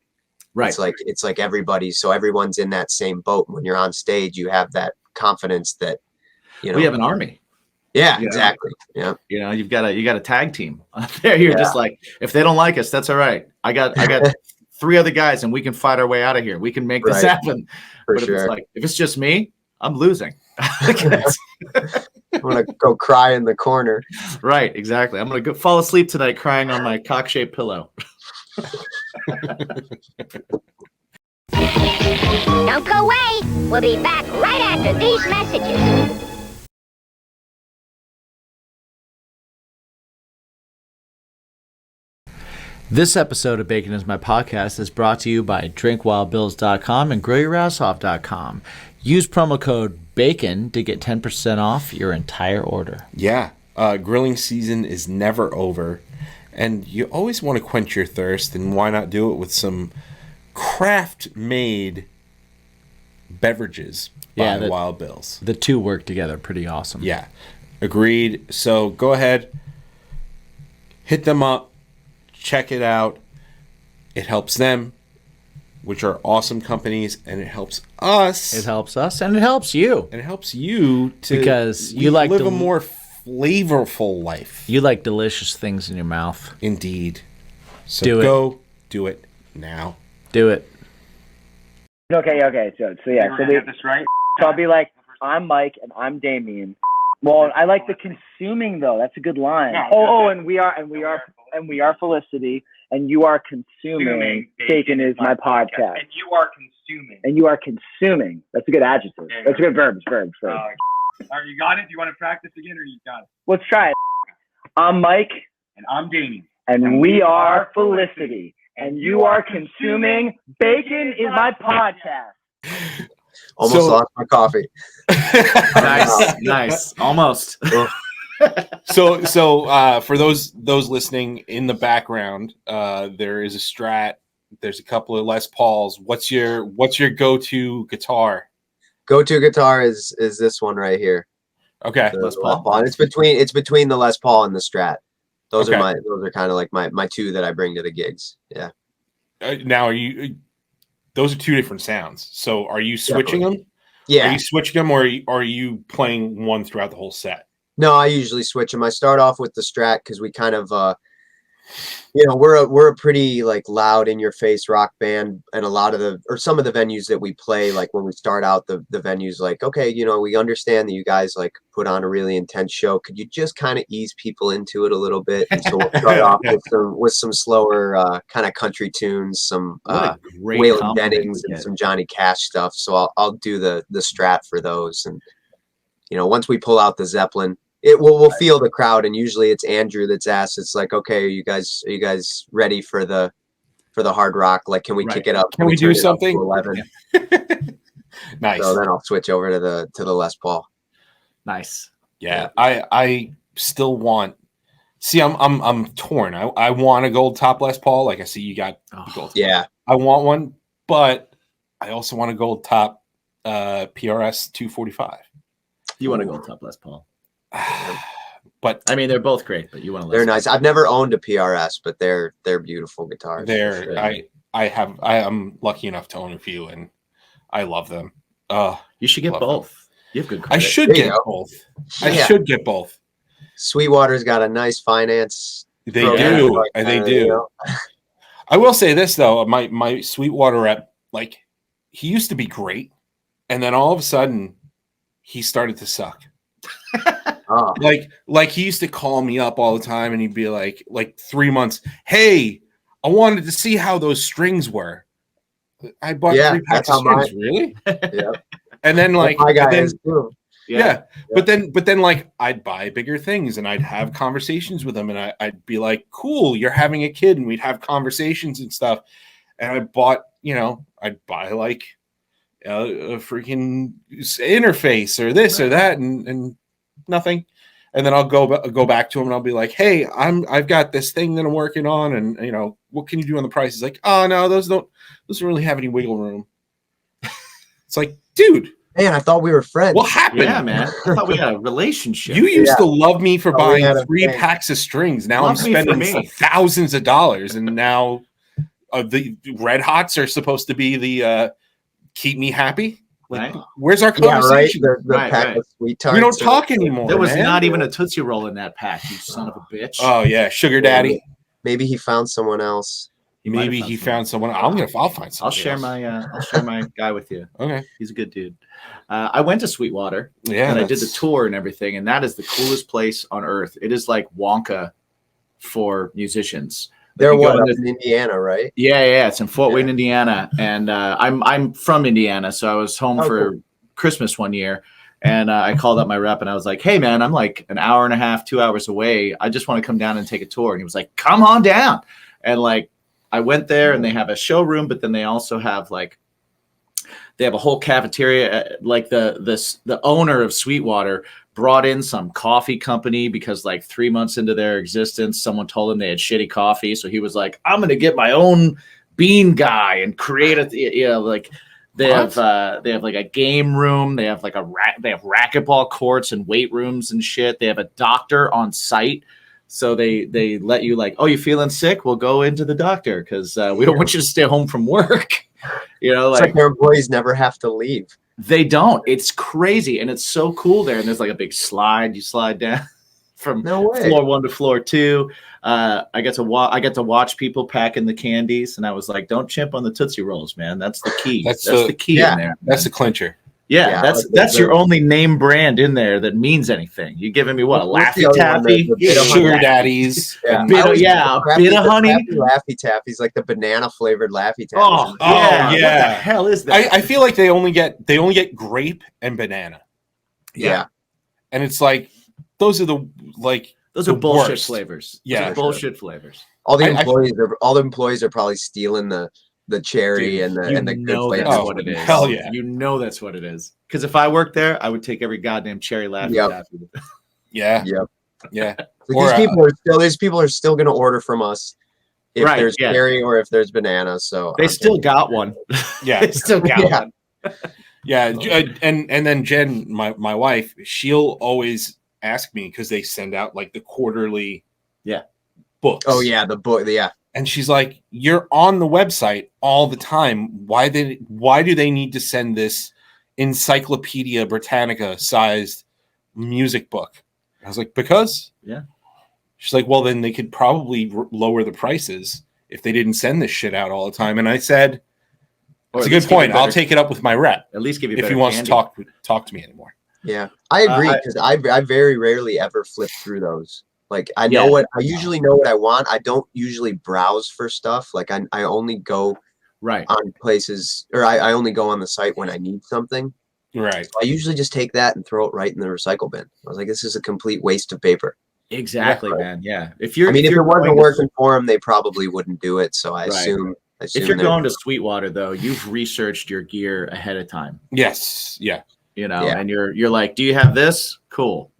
Right. It's like everybody's, so everyone's in that same boat. When you're on stage, you have that confidence that, you know, we have an army. Yeah, exactly. Yeah. You know, you got a tag team there. You're just like, if they don't like us, that's all right. I got 3 other guys and we can fight our way out of here. We can make this happen. For but sure. if it's just me, I'm losing. I'm gonna go cry in the corner. Right, exactly. I'm gonna go fall asleep tonight crying on my cock-shaped pillow. Don't go away. We'll be back right after these messages. This episode of Bacon is My Podcast is brought to you by drinkwildbills.com and grillyourassoff.com. Use promo code BACON to get 10% off your entire order. Yeah, grilling season is never over, and you always want to quench your thirst, and why not do it with some craft-made beverages by Wild Bills. The two work together pretty awesome. Yeah, agreed. So go ahead, hit them up, check it out. It helps them, which are awesome companies, and it helps us. It helps us, and it helps you. And it helps you to because you like live a more flavorful life. You like delicious things in your mouth. Indeed. So do it now. Do it. Okay. So I'll be like, I'm Mike and I'm Damien. Well, I like the consuming though. That's a good line. And we are Felicity, and you are consuming. Bacon is my podcast. And you are consuming. And you are consuming. That's a good adjective. That's a good verb. All right, you got it? Do you want to practice again, or you got it? Let's try it. I'm Mike. And I'm Damien. And we are Felicity. And you are consuming. Bacon is my podcast. Almost lost my coffee. Nice. Almost. So for those listening in the background, there is a Strat. There's a couple of Les Pauls. What's your go-to guitar? Go-to guitar is this one right here. Okay, Les Paul. And it's between the Les Paul and the Strat. Those are kind of like my two that I bring to the gigs. Yeah. Now those are two different sounds. So are you switching them? Yeah. Are you switching them, or are you playing one throughout the whole set? No, I usually switch them. I start off with the Strat because we kind of, we're a pretty like loud in your face rock band, and some of the venues that we play, like when we start out the venues, like, okay, we understand that you guys like put on a really intense show. Could you just kind of ease people into it a little bit? And so we'll start off with some slower kind of country tunes, some Waylon Jennings and some Johnny Cash stuff. So I'll do the Strat for those, and once we pull out the Zeppelin, we'll feel the crowd, and usually it's Andrew that's asked. It's like, okay, are you guys ready for the hard rock? Like, can we kick it up? Can we do something? 11? Nice. So then I'll switch over to the Les Paul. Nice. Yeah, I still want. See, I'm torn. I want a gold top Les Paul. Like I see you got gold. Yeah, I want one, but I also want a gold top PRS 245. You want to go top Les Paul. But I mean, they're both great, but you want to they're nice. I've never owned a PRS, but they're beautiful guitars. I'm lucky enough to own a few, and I love them. You should get both. Them. You have good credit. I should get both. I should get both. Sweetwater's got a nice finance. They do. They do. I will say this though, my Sweetwater rep, like, he used to be great, and then all of a sudden he started to suck. Like he used to call me up all the time, and he'd be like 3 months, hey, I wanted to see how those strings were. I bought 3 packs of strings. Really? Yeah. And then like, my guy is too. Yeah. But then like I'd buy bigger things, and I'd have conversations with him, and I'd be like, cool, you're having a kid, and we'd have conversations and stuff. And I bought, I'd buy like a freaking interface or this or that, and nothing. And then I'll go back to him, and I'll be like, hey, I've got this thing that I'm working on, and what can you do on the price? He's like, oh no, those don't really have any wiggle room. It's like, dude, man, I thought we were friends. What happened? Yeah, man, I thought we had a relationship. You used to love me for buying 3 packs of strings. Now I'm spending thousands of dollars, and now the Red Hots are supposed to be the keep me happy. Like, where's our conversation? Yeah, right. The pack of sweet tarts. We don't talk anymore. There was not even a Tootsie Roll in that pack, you son of a bitch. Oh yeah, sugar daddy. Maybe he found someone else. Maybe he found someone. I'll find someone. I'll share my guy with you. Okay, he's a good dude. I went to Sweetwater. Yeah, and I did the tour and everything, and that is the coolest place on earth. It is like Wonka for musicians. They're in Indiana, right? Yeah. It's in Fort Wayne, Indiana, and I'm from Indiana, so I was home for Christmas one year, and I called up my rep and I was like, "Hey, man, I'm like an hour and a half, 2 hours away. I just want to come down and take a tour." And he was like, "Come on down," and like. I went there and they have a showroom, but then they also have they have a whole cafeteria. Like the owner of Sweetwater brought in some coffee company because like 3 months into their existence, someone told him they had shitty coffee. So he was like, I'm going to get my own bean guy and create they have like a game room. They have they have racquetball courts and weight rooms and shit. They have a doctor on site. So they let you like, oh, you feeling sick? Well, go into the doctor because we don't want you to stay home from work. It's like their employees never have to leave. They don't. It's crazy, and it's so cool there. And there's like a big slide. You slide down from floor 1 to floor 2. I get to watch people packing the candies, and I was like, don't chimp on the Tootsie Rolls, man. That's the key. That's the key in there. That's the clincher. Yeah, that's your only name brand in there that means anything. You giving me what, a Laffy Taffy, Sugar Daddies, bit of honey, Laffy Taffy's like the banana flavored Laffy Taffy. Oh yeah, what the hell is that? I feel like they only get grape and banana. Yeah, and it's like those are bullshit worst flavors. Yeah, bullshit flavors. All the employees are probably stealing the cherry and the good flavors. That's what it is. Hell yeah. You know that's what it is. Because if I worked there, I would take every goddamn cherry Laffy Taffy. Yeah. So these people are still going to order from us if there's cherry or if there's banana. So they still got one. Yeah. They still got one. Yeah. And then Jen, my wife, she'll always ask me because they send out like the quarterly books. Oh yeah, the book. Yeah. And she's like, "You're on the website all the time. Why do they need to send this Encyclopedia Britannica sized music book?" I was like, "Because." Yeah. She's like, "Well, then they could probably lower the prices if they didn't send this shit out all the time." And I said, "It's a good point. I'll take it up with my rep. At least give you if he wants to talk to me anymore." Yeah, I agree because I very rarely ever flip through those. Like I usually know what I want. I don't usually browse for stuff. Like I only go on places, or I only go on the site when I need something. Right. So I usually just take that and throw it right in the recycle bin. I was like, this is a complete waste of paper. Exactly, man. Yeah. If it wasn't working for them, they probably wouldn't do it. So I assume if you're going to Sweetwater though, you've researched your gear ahead of time. Yes. Yeah. And you're like, do you have this? Cool.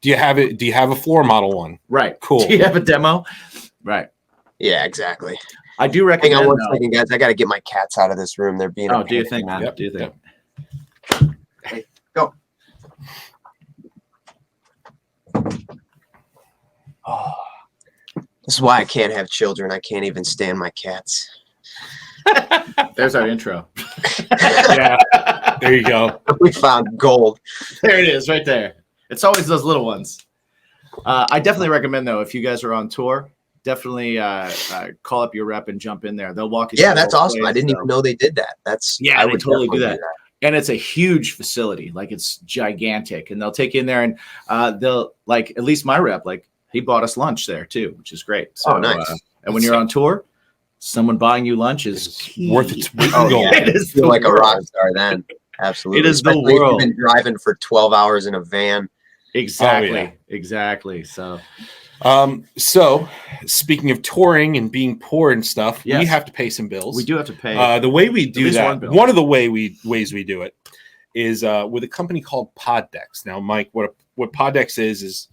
Do you have it? Do you have a floor model one? Right. Cool. Do you have a demo? Right. Yeah, exactly. I do recommend. Hang on 1 second, guys. I got to get my cats out of this room. They're being. Oh, do you think, man? Yep. Do you think? Yep. Hey, go. Oh, this is why I can't have children. I can't even stand my cats. There's our intro. Yeah. There you go. We found gold. There it is, right there. It's always those little ones. I definitely recommend, though, if you guys are on tour, definitely call up your rep and jump in there. They'll walk you. Yeah, that's awesome. I didn't even know they did that. I would totally do that. And it's a huge facility, like it's gigantic, and they'll take you in there, and they'll like at least my rep, like he bought us lunch there too, which is great. So, nice. And when you're on tour, someone buying you lunch is worth its weight in gold. Yeah, it is like a rock star then. Absolutely. It is especially the world. If you've been driving for 12 hours in a van. Exactly. Exactly. So speaking of touring and being poor and stuff, yes, we have to pay some bills. We do have to pay. The way we do that, one of the ways we do it is with a company called Poddex. Now, Mike, what Poddex is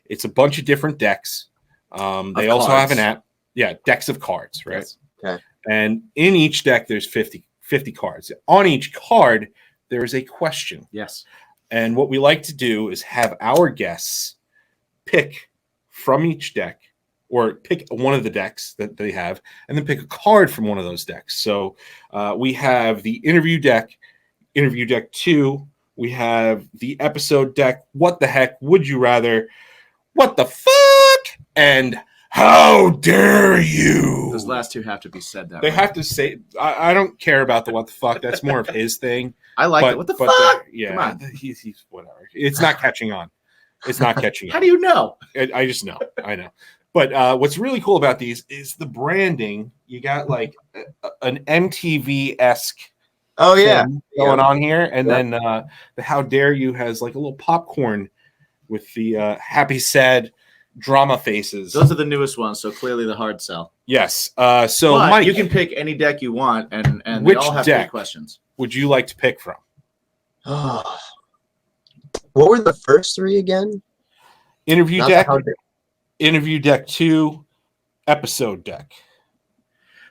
it's a bunch of different decks. They also have an app. Yeah, decks of cards, right? Yes. Okay. And in each deck, there's 50 cards. On each card, there is a question. Yes. And what we like to do is have our guests pick from each deck, or pick one of the decks that they have, and then pick a card from one of those decks. So we have the interview deck 2. We have the episode deck, what the heck, would you rather, what the fuck, and How dare you? Those last two have to be said that They way. have to say. I don't care about the what the fuck. That's more of his thing. I like it. What the fuck? Yeah, Come on. he's whatever. It's not catching on. It's not catching on. How do you know? I just know. I know. But what's really cool about these is the branding. You got like an MTV-esque going on here. And then the How Dare You has like a little popcorn with the happy, sad drama faces. Those are the newest ones, so clearly the hard sell. Yes. So but Mike, you can pick any deck you want, and which they all have deck questions. Would you like to pick from? What were the first three again? Interview deck, interview deck 2, episode deck.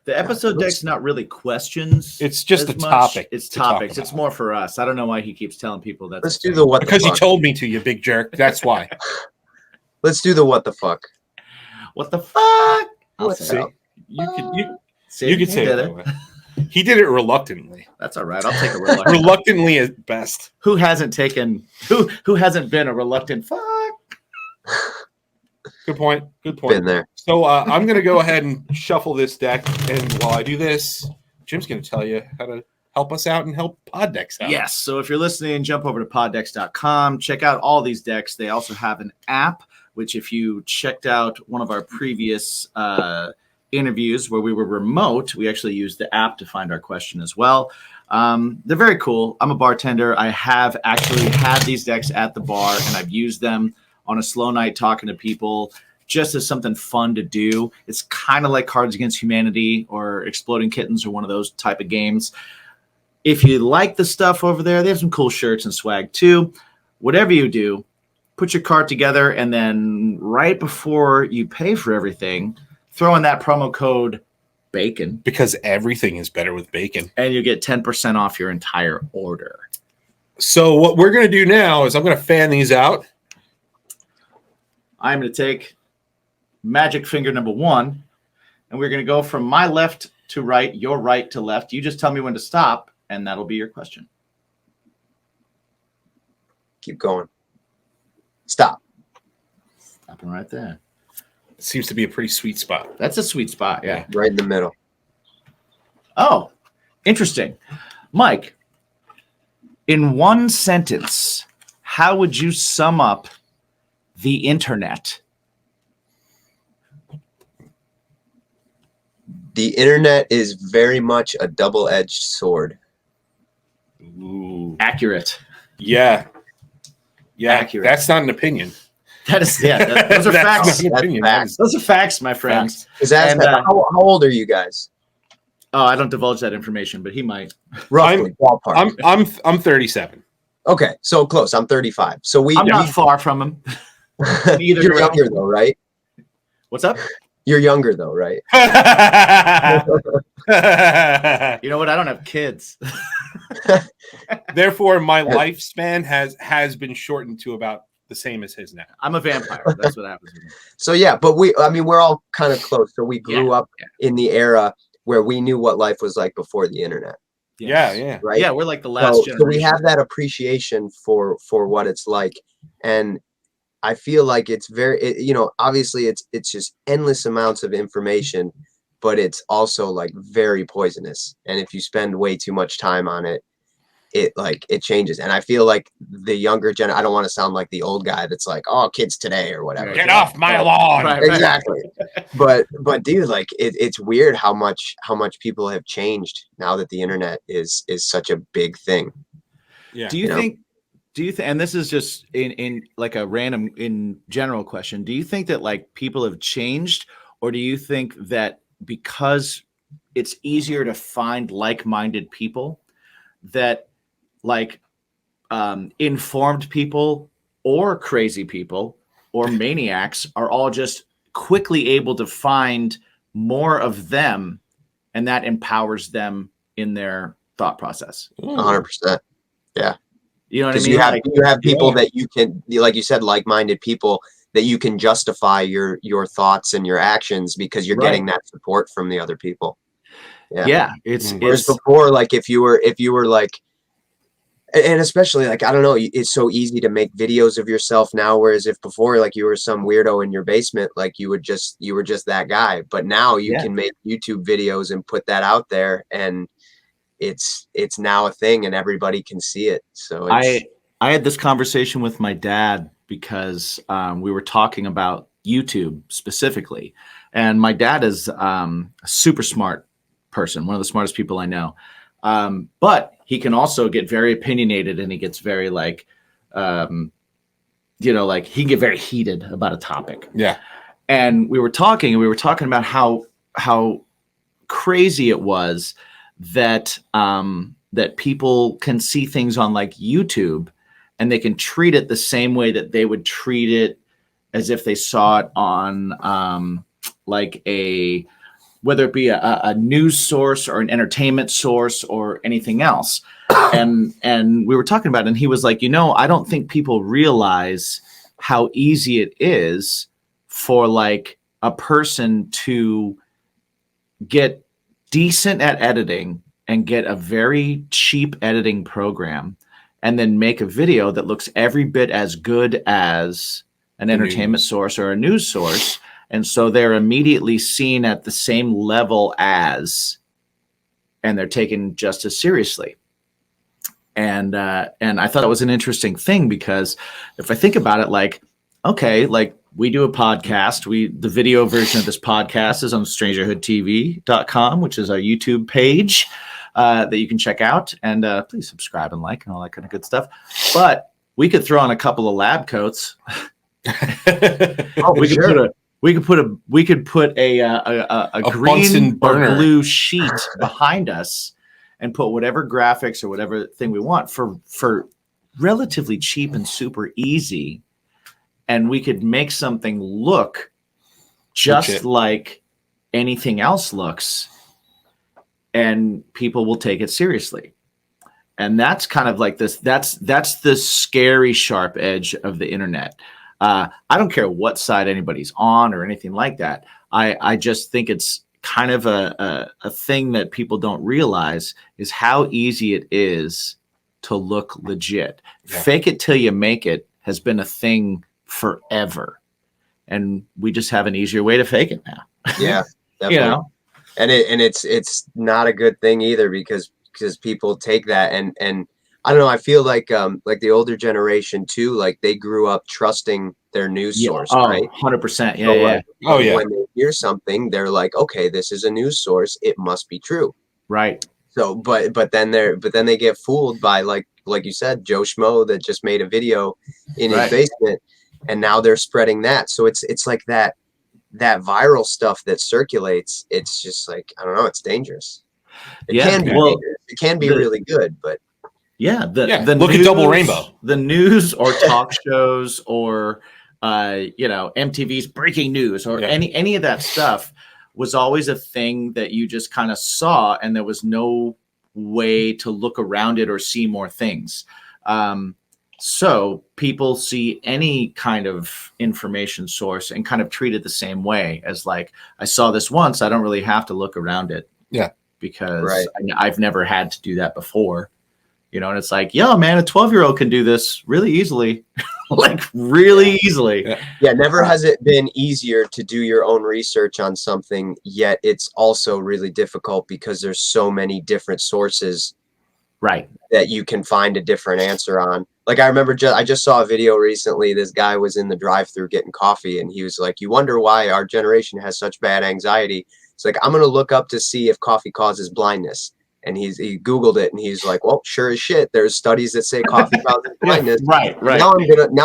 The episode deck's not really questions. It's just a as much. topic. It's topics. It's more for us. I don't know why he keeps telling people that. Let's do the what the because fuck. you told me to, you big jerk. That's why. Let's do the what the fuck. What the fuck? See, you can See, you can say it that way. He did it reluctantly. That's all right. I'll take a reluctant. Reluctantly at best. Who hasn't taken? Who hasn't been a reluctant fuck? Good point. Good point. Been there. So I'm going to go ahead and shuffle this deck, and while I do this, Jim's going to tell you how to help us out and help pod decks out. Yes. So if you're listening, jump over to poddex.com. Check out all these decks. They also have an app, which if you checked out one of our previous interviews where we were remote, we actually used the app to find our question as well. They're very cool. I'm a bartender. I have actually had these decks at the bar, and I've used them on a slow night talking to people just as something fun to do. It's kind of like Cards Against Humanity or Exploding Kittens or one of those type of games. If you like the stuff over there, they have some cool shirts and swag too. Whatever you do, put your cart together, and then right before you pay for everything, throw in that promo code BACON. Because everything is better with bacon. And you get 10% off your entire order. So what we're going to do now is I'm going to fan these out. I'm going to take magic finger number 1, and we're going to go from my left to right, your right to left. You just tell me when to stop, and that'll be your question. Keep going. Stop. Stopping right there. Seems to be a pretty sweet spot. That's a sweet spot, yeah. Right in the middle. Oh, interesting. Mike, in one sentence, how would you sum up the internet? The internet is very much a double-edged sword. Ooh. Accurate. Yeah. Yeah. Accurate. That's not an opinion. That is, yeah. Those are That's facts. not an opinion. facts. Those are facts, my friends. And, how old are you guys? Oh, I don't divulge that information, but he might. Roughly, ballpark. I'm 37. Okay, so close. I'm 35. So I'm not far from him. You're younger though, right? What's up? You're younger though, right? You know what? I don't have kids. Therefore, my lifespan has been shortened to about the same as his now. I'm a vampire. That's what happens with me. So yeah, but we're all kind of close. So we grew up in the era where we knew what life was like before the internet. Yes. Yeah. Right. Yeah, we're like the last generation. So we have that appreciation for what it's like, and I feel like it's very, obviously it's just endless amounts of information, but it's also like very poisonous. And if you spend way too much time on it, it changes. And I feel like the younger I don't want to sound like the old guy that's like, oh, kids today or whatever. Get off my lawn. Right. Exactly. but dude, like it's weird how much people have changed now that the internet is such a big thing. Yeah. Do you think, and this is just in like a random in general question, do you think that like people have changed, or do you think that because it's easier to find like-minded people that like informed people or crazy people or maniacs are all just quickly able to find more of them, and that empowers them in their thought process? 100%. Yeah. You know what I mean? You have people that you can, like you said, like-minded people that you can justify your thoughts and your actions because you're getting that support from the other people. Yeah. It's whereas before, like if you were like, And especially like, I don't know, it's so easy to make videos of yourself now, whereas if before, like, you were some weirdo in your basement, like you were just that guy, but now you can make YouTube videos and put that out there, and it's now a thing and everybody can see it. So I had this conversation with my dad because we were talking about YouTube specifically, and my dad is a super smart person, one of the smartest people I know. But he can also get very opinionated, and he gets very like, like he can get very heated about a topic. Yeah. And we were talking about how crazy it was that that people can see things on like YouTube, and they can treat it the same way that they would treat it as if they saw it on like whether it be a news source or an entertainment source or anything else. And we were talking about it, and he was like, I don't think people realize how easy it is for like a person to get decent at editing and get a very cheap editing program and then make a video that looks every bit as good as an entertainment source or a news source. And so they're immediately seen at the same level as, and they're taken just as seriously. And I thought it was an interesting thing, because if I think about it, like, okay, like we do a podcast, the video version of this podcast is on strangerhoodtv.com, which is our YouTube page that you can check out, and please subscribe and like and all that kind of good stuff. But we could throw on a couple of lab coats. We could put a green or blue sheet behind us and put whatever graphics or whatever thing we want for relatively cheap and super easy. And we could make something look just like anything else looks, and people will take it seriously. And that's kind of like this. That's the scary sharp edge of the internet. I don't care what side anybody's on or anything like that. I just think it's kind of a thing that people don't realize is how easy it is to look legit. Yeah. Fake it till you make it has been a thing forever, and we just have an easier way to fake it now. Yeah, definitely. And it's not a good thing either, because people take that and I don't know. I feel like the older generation too, like they grew up trusting their news source, right? 100%. Yeah, so yeah. Like, when they hear something, they're like, okay, this is a news source, it must be true, right? So, but then they get fooled by like you said, Joe Schmo that just made a video in his basement, and now they're spreading that. So it's like that viral stuff that circulates. It's just like, I don't know, it's dangerous. It can be dangerous. It can be really good, but. Yeah, the look news, at Double Rainbow. The news or talk shows or MTV's breaking news or any of that stuff was always a thing that you just kind of saw, and there was no way to look around it or see more things. So people see any kind of information source and kind of treat it the same way as like, I saw this once, I don't really have to look around it. Yeah, because I've never had to do that before. And it's like, yeah, man, a 12-year-old can do this really easily, like really easily. Yeah, never has it been easier to do your own research on something, yet it's also really difficult because there's so many different sources that you can find a different answer on. Like I remember I just saw a video recently. This guy was in the drive-thru getting coffee, and he was like, you wonder why our generation has such bad anxiety. It's like, I'm going to look up to see if coffee causes blindness. And he Googled it, and he's like, well, sure as shit, there's studies that say coffee causes blindness. Right. Now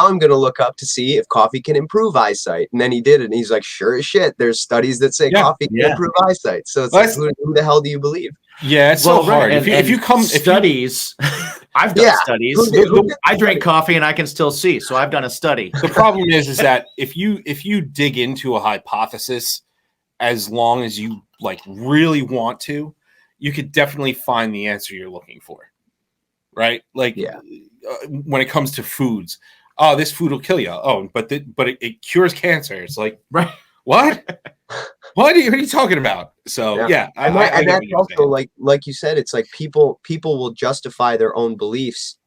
I'm gonna look up to see if coffee can improve eyesight. And then he did it, and he's like, sure as shit, there's studies that say coffee can improve eyesight. So it's like, who the hell do you believe? Yeah, it's so hard. And, if you studies, I've done studies. I drink coffee and I can still see, so I've done a study. The problem is that if you dig into a hypothesis, as long as you like really want to, you could definitely find the answer you're looking for, right? Like, when it comes to foods, oh, this food will kill you. Oh, but it cures cancer. It's like, right? What? What are you talking about? So and that's also like you said, it's like people will justify their own beliefs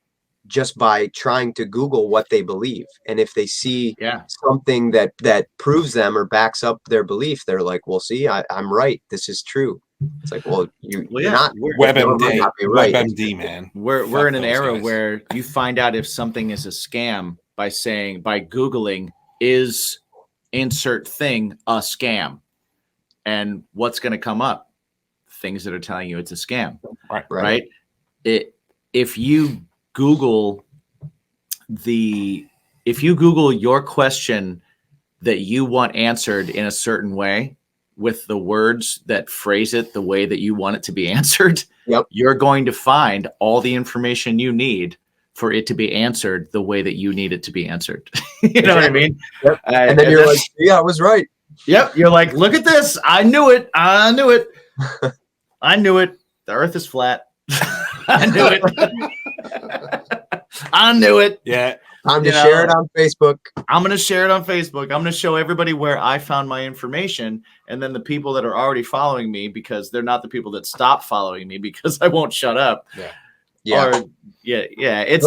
just by trying to Google what they believe. And if they see something that proves them or backs up their belief, they're like, well, see, I'm right. This is true. It's like, well, you're not. WebMD, right. WebMD, man. We're in an era where you find out if something is a scam by Googling, is insert thing a scam? And what's going to come up? Things that are telling you it's a scam. Right? If you Google your question that you want answered in a certain way with the words that phrase it the way that you want it to be answered, you're going to find all the information you need for it to be answered the way that you need it to be answered. You know what I mean? And then you're like, yeah, I was right. Yep. You're like, look at this. I knew it. I knew it. I knew it. The earth is flat. I knew it. I knew it. Yeah. Time to share it on Facebook. I'm going to share it on Facebook. I'm going to show everybody where I found my information. And then the people that are already following me, because they're not the people that stop following me because I won't shut up. It's a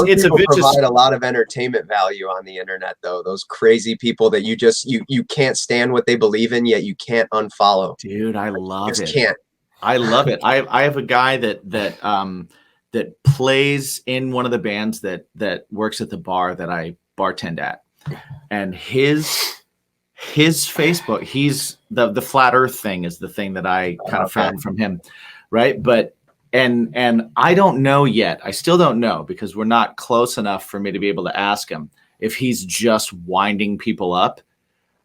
vicious. Provide a lot of entertainment value on the internet, though. Those crazy people that you can't stand what they believe in, yet you can't unfollow. Dude, I love it. Can't. I love it. I have a guy that plays in one of the bands that works at the bar that I bartend at, and his Facebook, he's the flat earth thing is the thing that I kind of found from him, right? But and I don't know yet. I still don't know because we're not close enough for me to be able to ask him if he's just winding people up.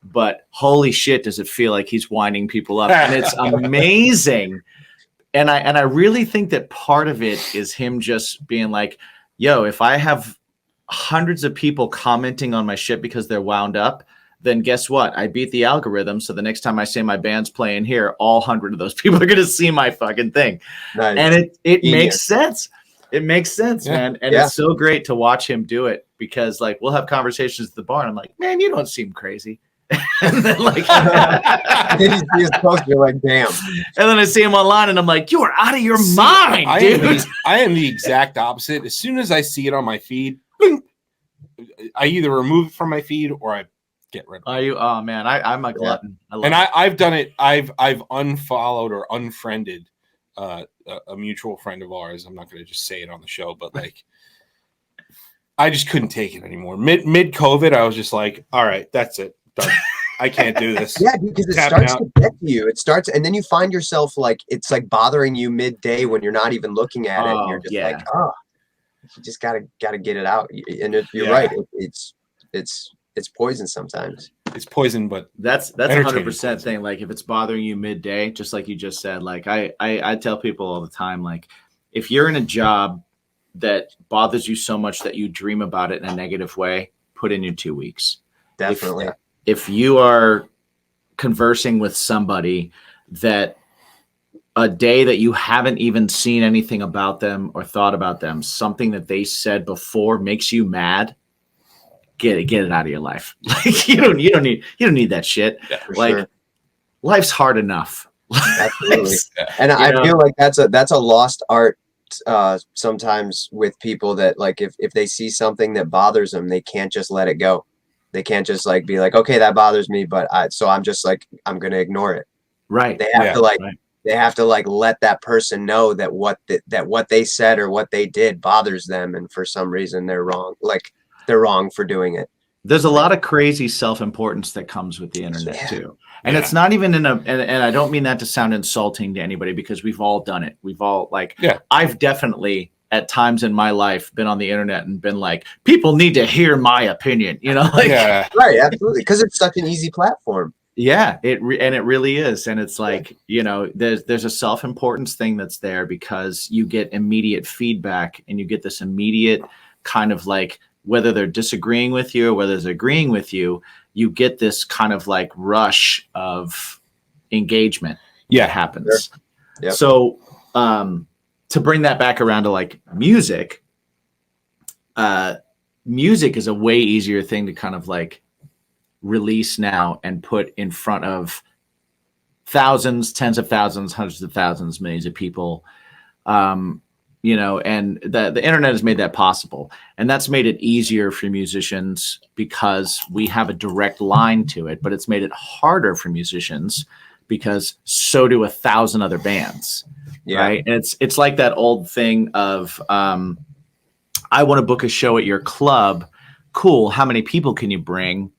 But holy shit, does it feel like he's winding people up? And it's amazing. And I really think that part of it is him just being like, yo, if I have hundreds of people commenting on my shit because they're wound up, then guess what? I beat the algorithm. So the next time I say my band's playing here, all 100 of those people are going to see my fucking thing. Nice. And it makes sense. It makes sense, man. And it's so great to watch him do it because like we'll have conversations at the bar and I'm like, man, you don't seem crazy. And then like you're like, damn. And then I see him online and I'm like, you are out of your mind, dude. I am the exact opposite. As soon as I see it on my feed, I either remove it from my feed or I get rid of it. Are you? Oh man, I'm a glutton. I've done it. I've unfollowed or unfriended a mutual friend of ours. I'm not going to just say it on the show, but like I just couldn't take it anymore. Mid COVID, I was just like, all right, that's it. Done. I can't do this. Yeah, because it starts to get to you. It starts, and then you find yourself like it's like bothering you midday when you're not even looking at it. And you're just like, oh, you just gotta get it out. And you're right. It's poison sometimes. It's poison, but that's 100% thing. Like if it's bothering you midday, just like you just said, like I tell people all the time, like if you're in a job that bothers you so much that you dream about it in a negative way, put in your 2 weeks. Definitely. If you are conversing with somebody that a day that you haven't even seen anything about them or thought about them, something that they said before makes you mad, get it out of your life. Like you don't need that shit. Yeah, like life's hard enough. Absolutely. And I feel like that's a lost art sometimes with people that like if they see something that bothers them, they can't just let it go. They can't just like be like, okay, that bothers me, but I'm just like, I'm going to ignore it. Right. They have to let that person know that what they said or what they did bothers them. And for some reason they're wrong. Like they're wrong for doing it. There's a lot of crazy self-importance that comes with the internet too. And it's not even and I don't mean that to sound insulting to anybody because we've all done it. We've all I've definitely at times in my life been on the internet and been like, people need to hear my opinion, like, right. Absolutely. Because it's such an easy platform. Yeah, it really is. And it's like, there's a self-importance thing that's there because you get immediate feedback and you get this immediate kind of like, whether they're disagreeing with you or whether they're agreeing with you, you get this kind of like rush of engagement that happens. Sure. Yep. So, to bring that back around to like music, music is a way easier thing to kind of like release now and put in front of thousands, tens of thousands, hundreds of thousands, millions of people. you know, and the internet has made that possible, and that's made it easier for musicians because we have a direct line to it, but it's made it harder for musicians because so do 1,000 other bands. Right. And it's like that old thing of I want to book a show at your club. Cool. How many people can you bring?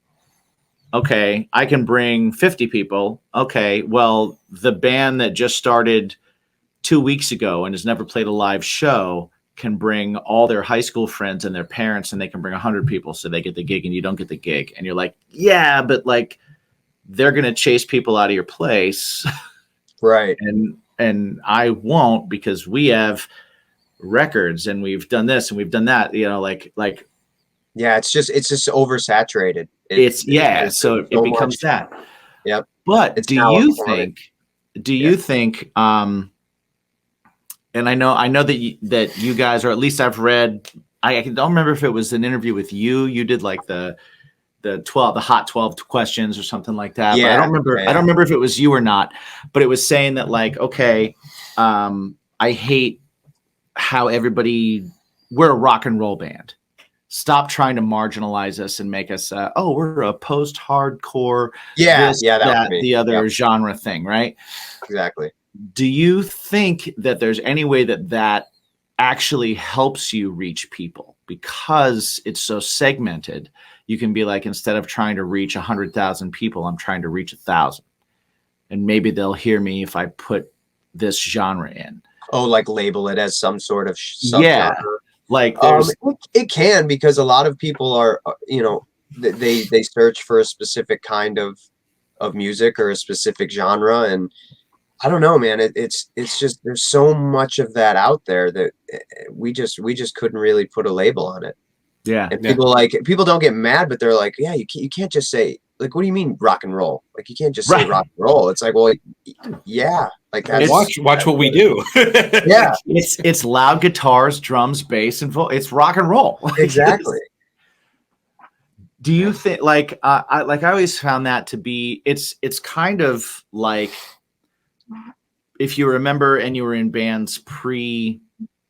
Okay, I can bring 50 people. Okay, well, the band that just started 2 weeks ago and has never played a live show can bring all their high school friends and their parents, and they can bring 100 people, so they get the gig and you don't get the gig. And you're like, yeah, but like they're going to chase people out of your place. Right. And I won't, because we have records and we've done this and we've done that, you know, like yeah, it's just oversaturated. So it becomes that. Yep. But do you think and I know that you guys, or at least I've read, I don't remember if it was an interview with you did like the hot 12 questions or something like that. Yeah, but I don't remember if it was you or not, but it was saying that like, okay, I hate how we're a rock and roll band. Stop trying to marginalize us and make us, we're a post-hardcore, the other genre thing, right? Exactly. Do you think that there's any way that actually helps you reach people? Because it's so segmented, you can be like, instead of trying to reach 100,000 people, I'm trying to reach 1,000. And maybe they'll hear me if I put this genre in. Oh, like label it as some sort of subgenre. Yeah. Like it can, because a lot of people are, you know, they search for a specific kind of music or a specific genre, and I don't know, man. It's just, there's so much of that out there that we just couldn't really put a label on it. Yeah. And people don't get mad, but they're like, yeah, you can't just say, like, what do you mean rock and roll? Like, you can't just say rock and roll. It's like, well, yeah, like watch what we do. Yeah, it's loud guitars, drums, bass, and it's rock and roll. Exactly. Do you think like I always found that to be it's kind of like, if you remember and you were in bands pre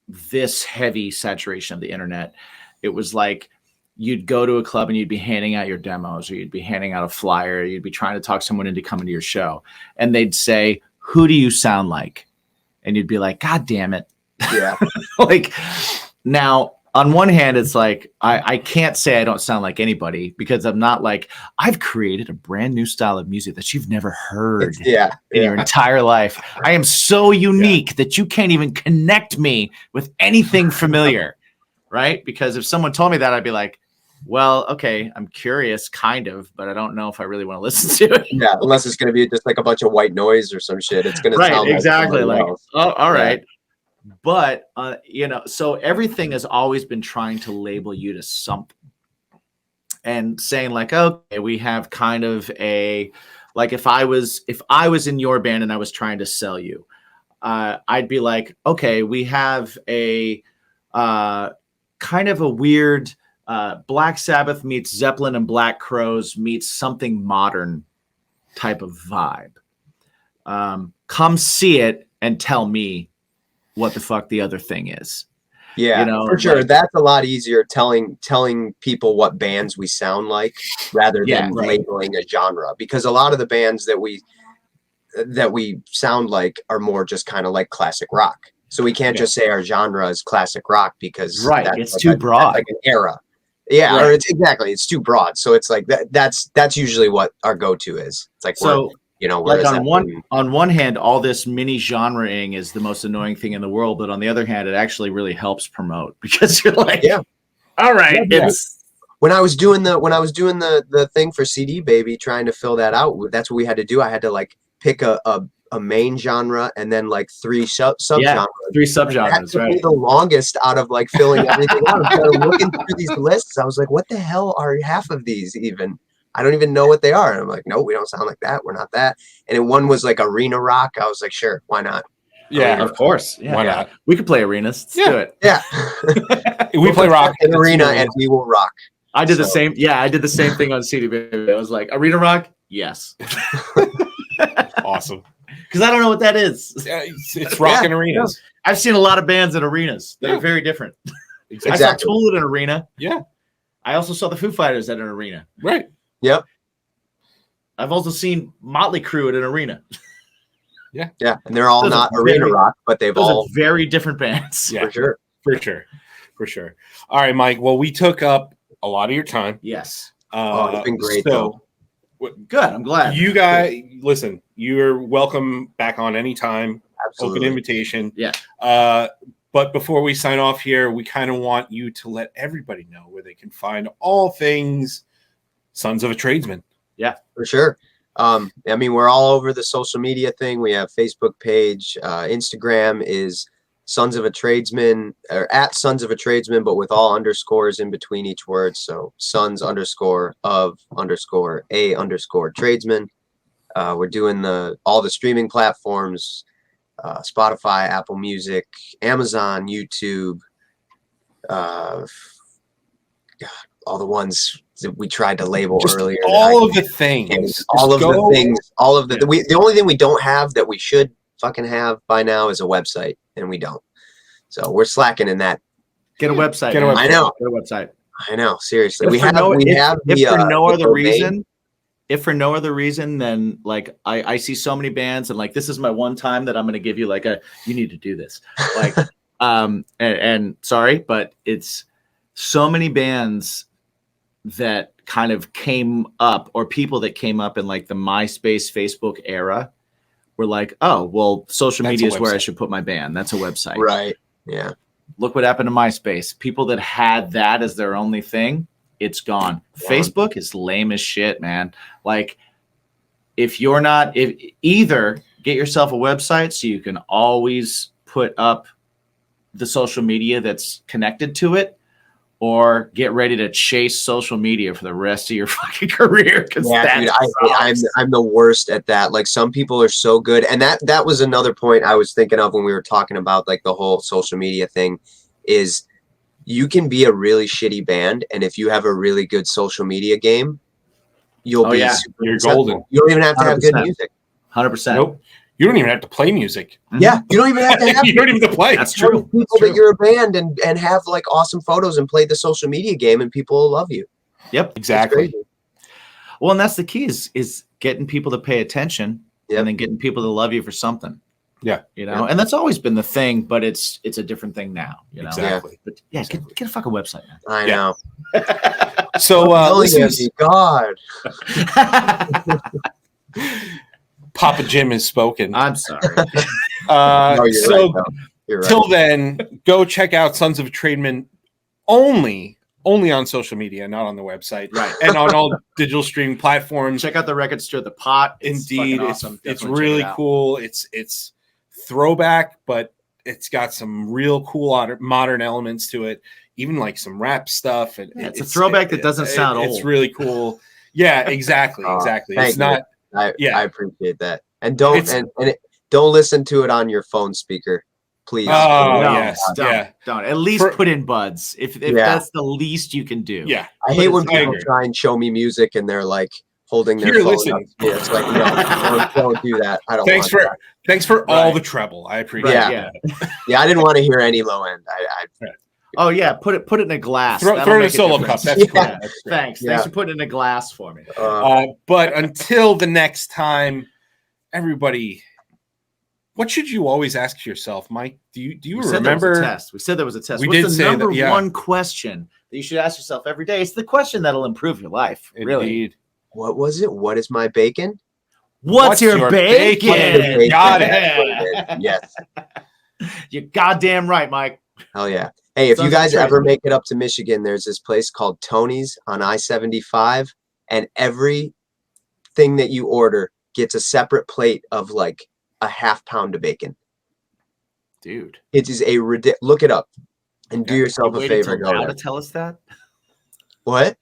this heavy saturation of the internet, it was like you'd go to a club and you'd be handing out your demos, or you'd be handing out a flyer, or you'd be trying to talk someone into coming to your show, and they'd say, who do you sound like? And you'd be like, God damn it. Yeah. Like, now on one hand, it's like, I can't say I don't sound like anybody, because I'm not like, I've created a brand new style of music that you've never heard in your entire life. I am so unique that you can't even connect me with anything familiar. Right? Because if someone told me that, I'd be like, well, okay, I'm curious, kind of, but I don't know if I really want to listen to it. Yeah, unless it's going to be just like a bunch of white noise or some shit. It's going to sound exactly like oh, all right. But you know, so everything has always been trying to label you to something, and saying like, okay, we have kind of a, like, if I was in your band and I was trying to sell you, I'd be like, okay, we have a kind of a weird Black Sabbath meets Zeppelin and Black Crowes meets something modern type of vibe. Come see it and tell me what the fuck the other thing is. Yeah, you know, for sure. That's a lot easier, telling people what bands we sound like rather than labeling a genre, because a lot of the bands that we sound like are more just kind of like classic rock. So we can't just say our genre is classic rock, because it's like too broad. Like an era. Yeah, or it's too broad. So it's like that's usually what our go-to is. It's like, so, you know, like on one hand, all this mini genreing is the most annoying thing in the world, but on the other hand, it actually really helps promote, because you're like, all right, it's when I was doing the thing for CD Baby, trying to fill that out, that's what we had to do. I had to like pick a main genre and then like three subgenres. Three subgenres. That took me the longest out of like filling everything out. I started looking through these lists. I was like, what the hell are half of these even? I don't even know what they are. And I'm like, no, we don't sound like that. We're not that. And then one was like arena rock. I was like, sure, why not? Yeah, of course. Yeah. Why not? We could play arenas. Let's do it. Yeah. We play rock in arena and we will rock. I did the same. Yeah, I did the same thing on CD Baby. I was like, arena rock? Yes. Awesome. Because I don't know what that is. It's rock and arenas. I've seen a lot of bands at arenas that are very different. Exactly. I saw Tool at an arena. Yeah. I also saw the Foo Fighters at an arena. Right. Yep. I've also seen Motley Crue at an arena. Yeah. Yeah. And they're all Those not are arena very- rock, but they've Those all are very different bands. Yeah. for sure. For sure. All right, Mike. Well, we took up a lot of your time. Yes. It's been great, So good. I'm glad. you guys, listen, you're welcome back on anytime. Absolutely. Open invitation. Yeah. But before we sign off here, we kind of want you to let everybody know where they can find all things Sons of a Tradesman. Yeah, for sure. I mean, we're all over the social media thing. We have Facebook page, Instagram is Sons of a Tradesman, or at Sons of a Tradesman, but with all underscores in between each word. So Sons_of_a_Tradesman. We're doing all the streaming platforms, Spotify, Apple Music, Amazon, YouTube, God, all the ones that we tried to label Just earlier. all of the things. All of Just the go- things. All of the. The only thing we don't have that we should fucking have by now is a website, and we don't. So we're slacking in that. Get a website. Get a man. website. I know. Get a website. I know. Seriously, If we for have. no- We if- have if the. for no the other domain. reason. If for no other reason than like I see so many bands and like this is my one time that I'm going to give you like you need to do this like and sorry, but it's so many bands that kind of came up, or people that came up in like the MySpace, Facebook era were like, oh well, social That's media a is where I website. should put my band. That's a website. Right. Yeah. Look what happened to MySpace. People that had that as their only thing, it's gone. Facebook is lame as shit, man. Like, if either get yourself a website so you can always put up the social media that's connected to it, or get ready to chase social media for the rest of your fucking career. Yeah, dude, I'm the worst at that. Like, some people are so good, and that was another point I was thinking of when we were talking about like the whole social media thing. Is you can be a really shitty band, and if you have a really good social media game, you'll be super you're successful. golden. You don't even have to have good 100%. music. 100%. Nope. You don't even have to play music. Yeah, you don't even have to have. You don't even have to play. That's Tell true. people that you're a band and have like awesome photos and play the social media game, and people will love you. Yep. Exactly. Well, and that's the key is getting people to pay attention and then getting people to love you for something. Yeah. You know, and that's always been the thing, but it's a different thing now, you know. Exactly. But yeah, get a fucking website, man. I know. So listen, God. Papa Jim has spoken. I'm sorry. No, you're So right, though. You're right. till then, go check out Sons of Tradesman only on social media, not on the website, Right. and on all digital streaming platforms. Check out the record store, The Pot. Indeed, fucking it's awesome. it's Definitely check really it out. cool. It's throwback, but it's got some real cool modern elements to it. Even like some rap stuff. And Yeah, it's a throwback that doesn't sound It's old. really cool. Yeah, exactly, exactly. Thank It's you. not. I appreciate that. And don't It's- don't listen to it on your phone speaker, please. Oh, No, yes, don't, yeah. don't. At least put in buds if that's the least you can do. Yeah, I hate when I people agree. try and show me music and they're like holding their Here, phone listen. up. Yeah, it's like no, don't do that. I don't. Thanks want for that. thanks for all Right. the treble. I appreciate Yeah. it. Yeah, I didn't want to hear any low end. Oh yeah, put it in a glass. Throw That'll it in a make solo difference. cup. That's cool. Yeah. That's great. Thanks. Yeah. Thanks for putting it in a glass for me. But until the next time, everybody, what should you always ask yourself, Mike? Do you We said there was remember? a test. We said there was a test. We What's did the say that, number yeah. one question that you should ask yourself every day? It's the question that'll improve your life. Really. Indeed. What was it? What is my bacon? What's your bacon? Bacon. Got it. That's what it is. Yes. You're goddamn right, Mike. Hell yeah. Hey, if you Sons of guys ever Tradesman. make it up to Michigan, there's this place called Tony's on I-75, and everything that you order gets a separate plate of like a half pound of bacon. Dude. It is a ridiculous. Look it up and do yourself You a waited favor. till Go now there. to tell us that? What?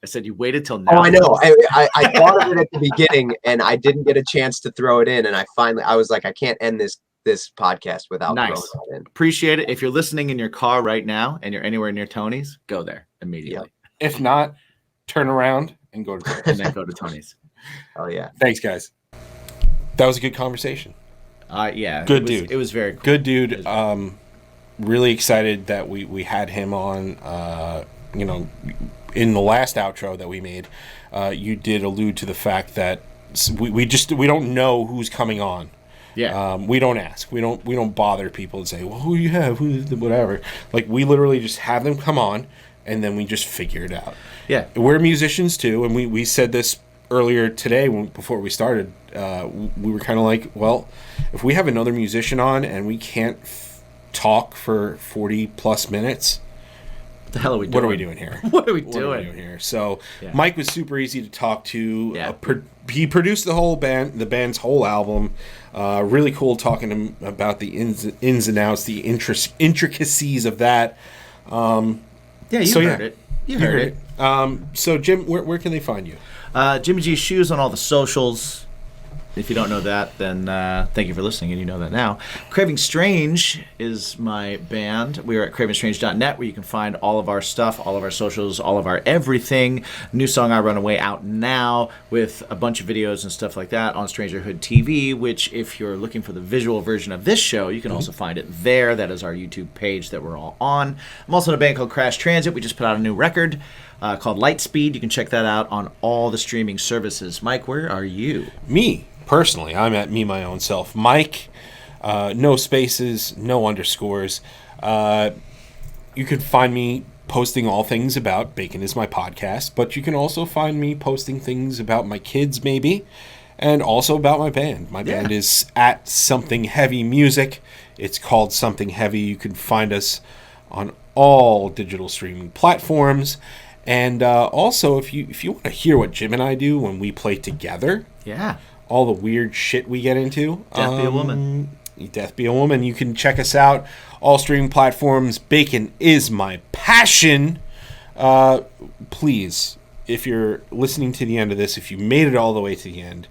I said you waited till now. Oh, I to know. tell us I thought of it at the beginning, and I didn't get a chance to throw it in. And I was like, I can't end this podcast without Nice. throwing it in. Appreciate it. If you're listening in your car right now and you're anywhere near Tony's, go there immediately. If not, turn around and go to. And then go to Tony's. Oh yeah. Thanks, guys. That was a good conversation. Yeah. Good dude. It was very cool. Good dude. Really excited that we had him on. In the last outro that we made, you did allude to the fact that we don't know who's coming on. Yeah. We don't ask. We don't bother people and say, well, who you have, whatever. Like, we literally just have them come on, and then we just figure it out. Yeah. We're musicians too, and we said this earlier today before we started. We were kind of like, well, if we have another musician on and we can't talk for 40 plus minutes, what the hell are we doing? What are we doing here? What are we doing here? So Mike was super easy to talk to. Yeah. He produced the band's whole album. Really cool talking to him about the ins and outs, the intricacies of that. You heard it. You heard it. So Jim, where can they find you? Jimmy G Shoes on all the socials. If you don't know that, then thank you for listening, and you know that now. Craving Strange is my band. We are at cravingstrange.net, where you can find all of our stuff, all of our socials, all of our everything. New song, I Run Away, out now, with a bunch of videos and stuff like that on Strangerhood TV, which, if you're looking for the visual version of this show, you can also find it there. That is our YouTube page that we're all on. I'm also in a band called Crash Transit. We just put out a new record called Lightspeed. You can check that out on all the streaming services. Mike, where are you? Me. Personally, I'm at Me My Own Self. Mike, no spaces, no underscores. You can find me posting all things about Bacon Is My Podcast, but you can also find me posting things about my kids, maybe, and also about my band. My band is at Something Heavy Music. It's called Something Heavy. You can find us on all digital streaming platforms. And also, if you want to hear what Jim and I do when we play together, all the weird shit we get into, Death Be a Woman. Death Be a Woman. You can check us out, all streaming platforms. Bacon Is My Passion. Please, if you're listening to the end of this, if you made it all the way to the end,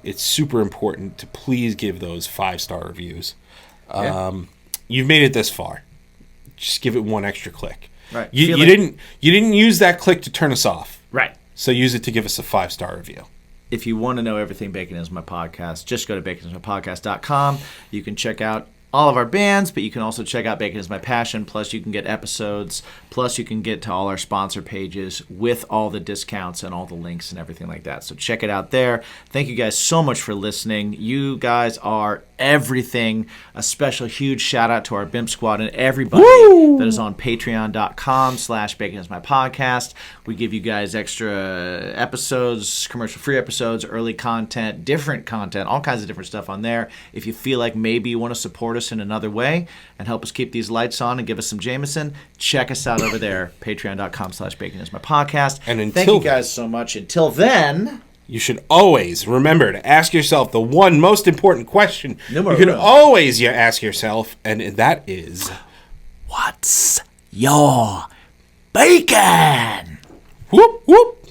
it's super important to please give those 5-star reviews. You've made it this far. Just give it one extra click. Right. You didn't use that click to turn us off. Right. So use it to give us a 5-star review. If you want to know everything Bacon Is My Podcast, just go to baconismypodcast.com. You can check out all of our bands, but you can also check out Bacon Is My Passion. Plus, you can get episodes. Plus, you can get to all our sponsor pages with all the discounts and all the links and everything like that. So check it out there. Thank you guys so much for listening. You guys are everything. A special huge shout out to our BIMP squad and everybody that is on patreon.com/baconismypodcast. We give you guys extra episodes, commercial-free episodes, early content, different content, all kinds of different stuff on there. If you feel like maybe you want to support us in another way and help us keep these lights on and give us some Jameson, check us out over there, patreon.com/baconismypodcast. And thank you guys so much. Until then, you should always remember to ask yourself the one most important question you can uno. always ask yourself, and that is, what's your bacon? Whoop, whoop.